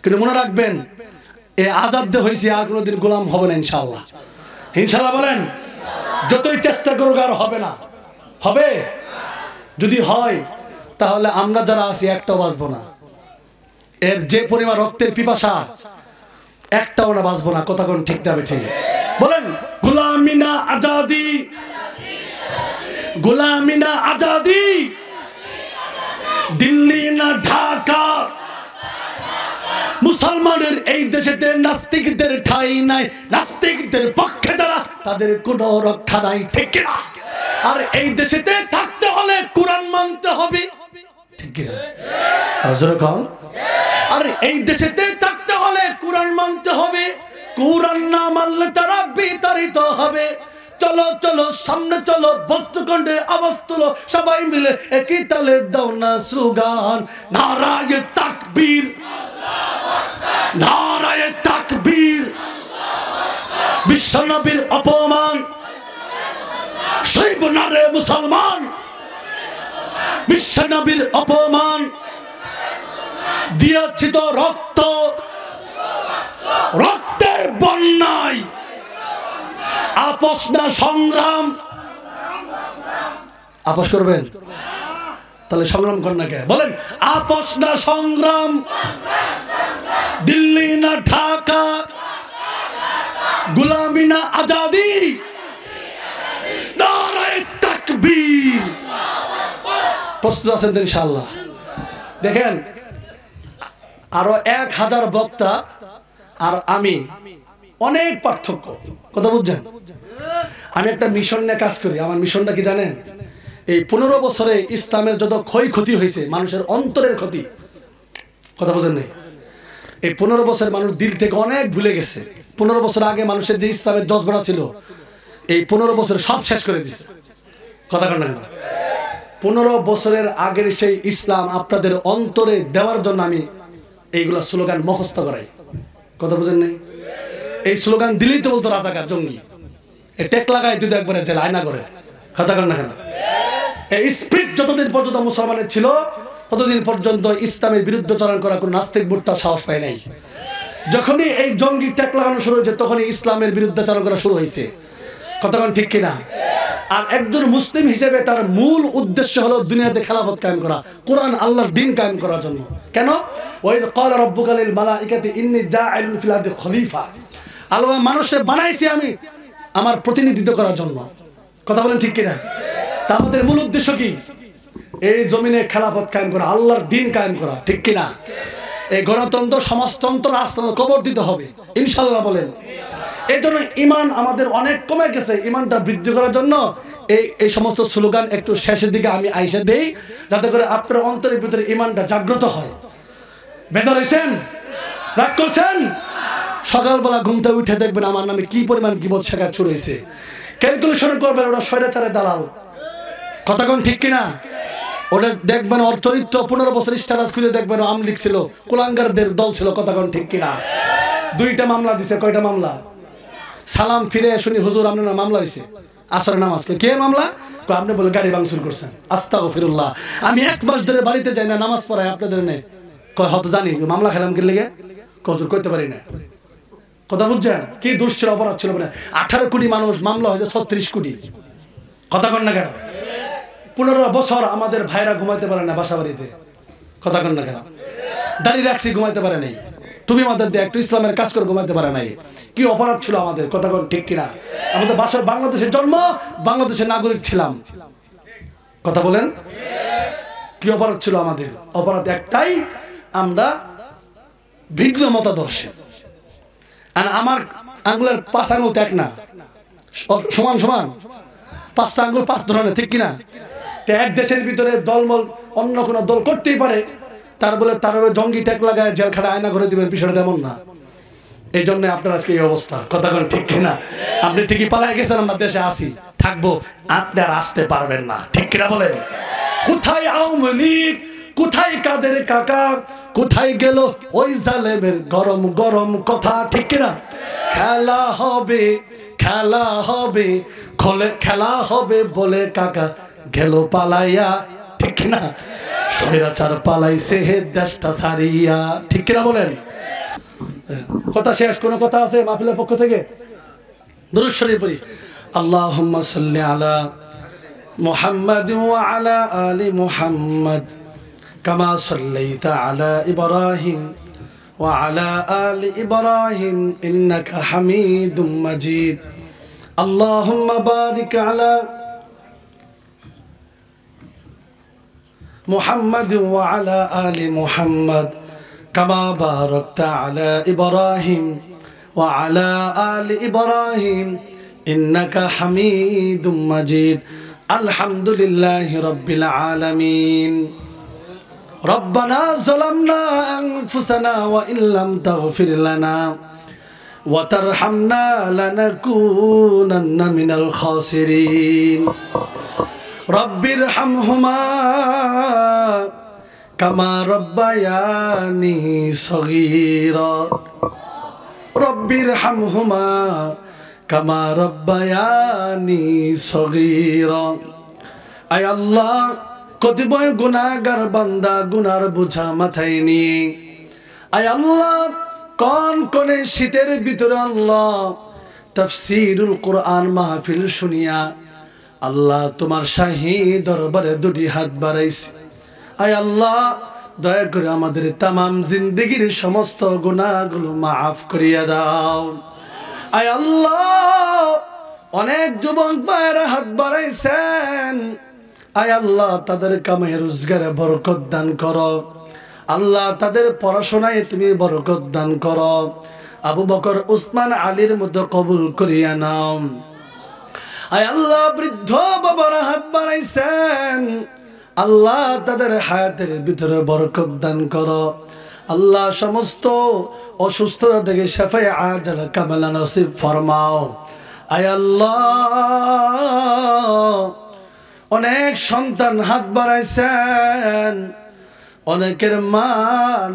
[SPEAKER 1] কিন্তু মনে রাখবেন এই আজাদ হয়েছে, আর কোনোদিন গোলাম হবে না ইনশাআল্লাহ। ইনশাআল্লাহ বলেন, যতই চেষ্টা করুক আর হবে না। হবে? যদি হয় তাহলে আমরা যারা আছি একটাও বাঁচবো না। এর যে পরিমাণ রক্তের পিপাসা, একটাও না বাঁচবো না। কথা কোন ঠিক না ঠিক? বলেন, গোলামি না আজাদি, গোলামি না আজাদি, দিল্লি না ঢাকা। মুসলমানের এই দেশেতে নাস্তিকদের ঠাঁই নাই, নাস্তিকদের পক্ষে যারা তাদের কোনো রক্ষা নাই, ঠিক কিনা? আর এই দেশেতে থাকতে হলে কোরআন মানতে হবে, ঠিক কিনা? আর এই দেশেতে থাকতে হলে কোরআন মানতে হবে, কোরআন না মানলে তারা বিতাড়িত হবে। চলো চলো সামনে চলো, বস্তুখণ্ডে আওয়াজ তুলো, সবাই মিলে একই তালে দাও না স্লোগান, নারায়ে তাকবীর, নারায়ে তাকবীর। বিশ্বনবীর অপমান সইব না রে মুসলমান, বিশ্বনবীর অপমান। দিয়েছি তো রক্ত, রক্তের বন্যায় আপোষ না সংগ্রাম। আপোষ করবেন? তাহলে সংগ্রাম করেন না কে? বলেন, আপোষ না সংগ্রাম, দিল্লি না ঢাকা, গোলামি না আজাদি, নারায়ে তাকবীর। প্রস্তুত আছেন তো ইনশাআল্লাহ? দেখেন, আরো 1000 বক্তা আর আমি অনেক পার্থক্য, কথা বুঝছেন? আমি একটা মিশন নিয়ে কাজ করি। আমার মিশনটা কি জানেন? এই 15 বছরে ইসলামের যত ক্ষয়ক্ষতি হয়েছে, মানুষের অন্তরের ক্ষতি, কথা বুঝেন নাই? এই 15 বছর মানুষ দিল থেকে অনেক ভুলে গেছে। 15 বছর আগে মানুষের যে ইসলামের জজবা ছিল, এই 15 বছরে সব শেষ করে দিছে, কথা কন না? 15 বছরের আগের সেই ইসলাম আপনাদের অন্তরে দেওয়ার জন্য আমি এইগুলা স্লোগান মুখস্থ করাই, কথা বুঝেন নাই? এই স্লোগান দিলেই তো বলতো রাজাকার, জঙ্গি। এই টেক লাগাই দুই একবারে জেল আয়না করে, কথা কন না কেন? এই স্পিরিট যতদিন পর্যন্ত মুসলমানের ছিল, ততদিন পর্যন্ত ইসলামের বিরুদ্ধাচরণ করা কোনো নাস্তিক মুরতাদ সাহস পায় নাই। যখনই এই জঙ্গি টেক লাগানো শুরু হয়েছে, তখনই ইসলামের বিরুদ্ধাচরণ করা শুরু হয়েছে, কথা কন ঠিক কিনা? আর একজন মুসলিম হিসেবে তার মূল উদ্দেশ্য হলো দুনিয়াতে খেলাফত কায়েম করা, কোরআন আল্লাহর দ্বীন কায়েম করার জন্য। কেন? ওয়াইদ ক্বালা রাব্বুকা লিল মালাইকাতি ইন্নী জাইলুন ফিল আরদি খলিফা। আল্লাহ মানুষের বানাইছি আমি আমার প্রতিনিধিত্ব করার জন্য, কথা বলেন ঠিক কিনা? তা আমাদের মূল উদ্দেশ্য কি? এই জমিনে খেলাফত কায়েম করা, আল্লাহর দ্বীন কায়েম করা, ঠিক কিনা? এই গণতন্ত্র, সমাজতন্ত্র, রাষ্ট্রতন্ত্র কবর দিতে হবে ইনশাআল্লাহ বলেন। এই জন্য ইমান আমাদের অনেক কমে গেছে। ইমানটা বৃদ্ধি করার জন্য এই সমস্ত স্লোগান একটু শেষের দিকে আমি আইসা দেই, যাতে করে আপনার অন্তরের ভিতরে ইমানটা জাগ্রত হয়। বেজার হয়েছেন? রাগ করছেন? সকালবেলা ঘুমতে উঠে দেখবেন আমার নামে কি পরিমাণ গীবত শেখা শুরু হয়েছে। ক্যালকুলেশন করবেন ওটা স্বৈরাচারের দালাল। কথা কোন ঠিক কিনা? ওটা দেখবেন ওর চরিত্র 15 বছর স্ট্যাটাস খুঁজে দেখবেন আমলিক ছিল, কুলাঙ্গারদের দল ছিল। কথা কোন ঠিক কিনা? 2টা মামলা দিছে। কয়টা মামলা? সালাম ফিরে শুনি হুজুর আপনার মামলা হয়েছে আসরের নামাজ। কে মামলা? আপনি বলে গাড়ি ভাঙচুর করছেন। আস্তাগফিরুল্লাহ। আমি 1 মাস ধরে বাড়িতে যাই না, নামাজ পড়াই আপনাদের নে। কয় হয়তো জানি মামলা খেলাম কি লেগে, হুজুর কইতে পারি না। কথা বুঝছেন? কি দোষ ছিল, অপরাধ ছিল? 18 কোটি মানুষ, মামলা হয়েছে 36 কোটি। কথা কন না কেন? 15 বছর আমাদের ভাইরা ঘুমাইতে পারে না বাসা বাড়িতে। কথা কন না কেন? দাঁড়িয়ে রাখছি ঘুমাইতে পারে নাই, তুমি আমাদের দিয়ে একটু ইসলামের কাজ করে ঘুমাইতে পারে নাই। কি অপরাধ ছিল আমাদের? কথা কন ঠিক কিনা? আমাদের বাসার বাংলাদেশের জন্ম, বাংলাদেশের নাগরিক ছিলাম। কথা বলেন, কি অপরাধ ছিল আমাদের? অপরাধ একটাই, আমরা ভিন্ন মতাদর্শী। আর আমার আঙ্গুলের 5 আঙ্গুল তো এক না, সমান সমান 5টা আঙ্গুল 5 ধরনের, ঠিক কিনা? তো এক দেশের ভিতরে দলমল অন্য কোনো দল করতেই পারে, তার বলে তার জঙ্গি ট্যাগ লাগায় জেল খাটা আয়না করে দিবেন, বিষয়টা তেমন না। এই জন্য আপনার আজকে এই অবস্থা। কথা বলেন ঠিক কিনা? আপনি ঠিকই পালাই গেছেন, আমরা দেশে আসি থাকবো, আপনি আর আসতে পারবেন না। ঠিক কিনা বলেন? কোথায় আওয়ামী লীগ, কোথায় কাদের কাকা, কোথায় গেল ওই জালেমের গরম গরম কথা? ঠিক কিনা? খেলা হবে, খেলা হবে, খেলা হবে বলে কাকা গেল পালাইয়া। ঠিক কিনা? স্বৈরাচার পালাইছে হে দেশটা ছাড়িয়া। ঠিক কিনা বলেন? কথা শেষ। কোন কথা আছে মাহফিলের পক্ষ থেকে? দুরূদ শরীফ পড়ি। আল্লাহুম্মা সাল্লি আলা মুহাম্মাদ ওয়া আলা আলি মুহাম্মাদ কামা সাল্লাইতা আলা ইব্রাহিম ওয়া আলা আলি ইব্রাহিম ইন্নাকা হামিদুম মাজিদ। আল্লাহুম্মা বারিক আলা মুহাম্মাদ ওয়া আলা আলি মুহাম্মাদ কামা বারাকতা আলা ইব্রাহিম ওয়া আলা আলি ইব্রাহিম ইন্নাকা হামিদুম মাজিদ। আলহামদুলিল্লাহি রাব্বিল আলামিন। রব্বানা যালামনা আনফুসানা ওয়া ইল্লাম তাগফির লানা ওয়া তারহামনা লানাকুনান্না মিনাল খাসিরিন। রব্বিরহামহুমা কামা রব্বায়ানি সগীরা। রব্বিরহামহুমা কামা রব্বায়ানি সগীরা। আয় আল্লাহ, কতিপয় গুনাহগার বান্দা গুনার বোঝা মাথায় নিয়ে, আয় আল্লাহ কোন কোন শীতের ভিতরে আল্লাহ তাফসীরুল কুরআন মাহফিল শুনিয়া আল্লাহ তোমার শাহী দরবারে 2টি হাত বাড়াইছি। আয় আল্লাহ দয়া করে আমাদের তামাম জিন্দেগির সমস্ত গুনাহগুলো মাফ করিয়া দাও। আয় আল্লাহ অনেক যুবক ভাইয়েরা হাত বাড়াইছেন, আয় আল্লাহ তাদের কামে রোজগারে বরকত দান করো। আল্লাহ তাদের পড়াশোনায় তুমি বরকত দান করো। আবু বকর উসমান আলীর মতো কবুল করিয়া নাও। আয় আল্লাহ বৃদ্ধ বাবারা হাত বাড়াইছেন, আল্লাহ তাদের হায়াতের ভিতরে বরকত দান করো। আল্লাহ সমস্ত অসুস্থতা থেকে শাফায়ে আজল কামালা নসিব ফরমাও। আয় আল্লাহ অনেক সন্তান হাত বাড়াইছেন, অনেকের মা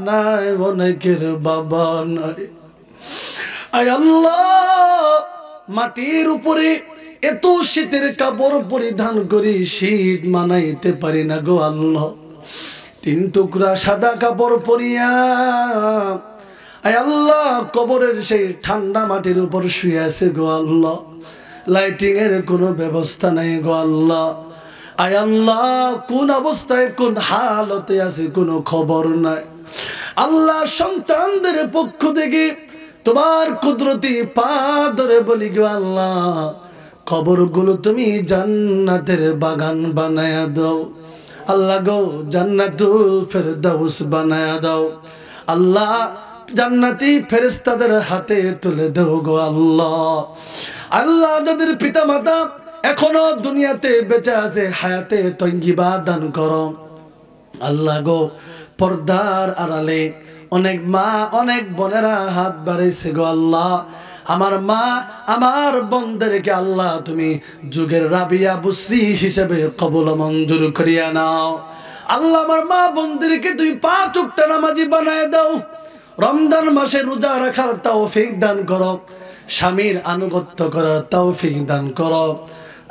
[SPEAKER 1] নাই, অনেকের বাবা নাই। আয় আল্লাহ মাটির উপরে এত শীতের কাপড় পরিধান করি শীত মানাইতে পারি না গো আল্লাহ। 3 টুকরা সাদা কাপড় পরিয়া আয় আল্লাহ কবরের সেই ঠান্ডা মাটির উপর শুয়ে আছে গো আল্লাহ। লাইটিং এর কোনো ব্যবস্থা নাই গো আল্লাহ। আয় আল্লাহ কোন অবস্থায় কোন হালতে আছে কোনো খবর নাই। আল্লাহ সন্তানদের পক্ষ থেকে তোমার কুদরতি পা ধরে বলি গো আল্লাহ, কবরগুলো তুমি জান্নাতের বাগান বানায়া দাও। আল্লাহ গো জান্নাতুল ফেরদাউস বানায়া দাও। আল্লাহ জান্নাতি ফেরেশতাদের হাতে তুলে দাও গো আল্লাহ। আল্লাহ যাদের পিতা মাতা এখনো দুনিয়াতে বেঁচে আছে হায়াতে তৈয়বা দান করো। আল্লাহ গো পর্দার আড়ালে অনেক মা অনেক বোনেরা হাত বাড়াইছে গো আল্লাহ। আমার মা আমার বোনদেরকে আল্লাহ তুমি যুগের রাবিয়া বুসরি হিসেবে কবুল মঞ্জুর করিয়া নাও। আল্লাহ আমার মা বোনদেরকে তুই 5 ওয়াক্ত নামাজি বানায় দাও। রমজান মাসে রোজা রাখার তৌফিক দান করো, স্বামীর আনুগত্য করার তৌফিক দান করো।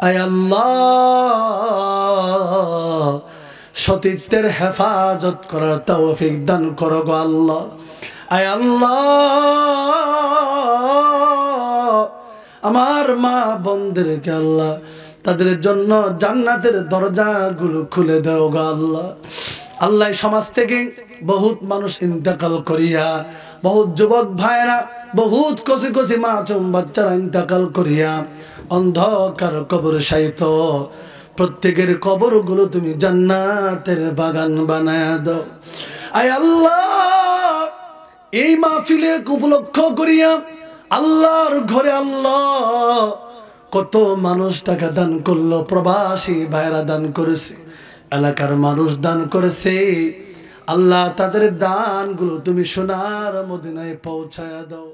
[SPEAKER 1] আয় আল্লাহ সতীত্বের হেফাজত করার তৌফিক দান করো গো আল্লাহ। আয় আল্লাহ আমার মা বোনদেরকে আল্লাহ তাদের জন্য জান্নাতের দরজাগুলো খুলে দাও গো আল্লাহ। আল্লাহ সমাজ থেকে বহুত মানুষ ইন্তেকাল করিয়া, বহুত যুবক ভাইরা, বহুত কচি কচি মাসুম বাচ্চারা ইন্তেকাল করিয়া অন্ধকার কবর শায়িত, প্রত্যেকের কবরগুলো তুমি জান্নাতের বাগান বানায় দাও। আয় আল্লাহ এই মাহফিলে উপলক্ষ করিয়া আল্লাহর ঘরে আল্লাহ কত মানুষ টাকা দান করলো, প্রবাসী ভাইরা দান করেছে, এলাকার মানুষ দান করেছে। আল্লাহ তাদের দানগুলো তুমি সোনার মদিনায় পৌঁছায়া দাও।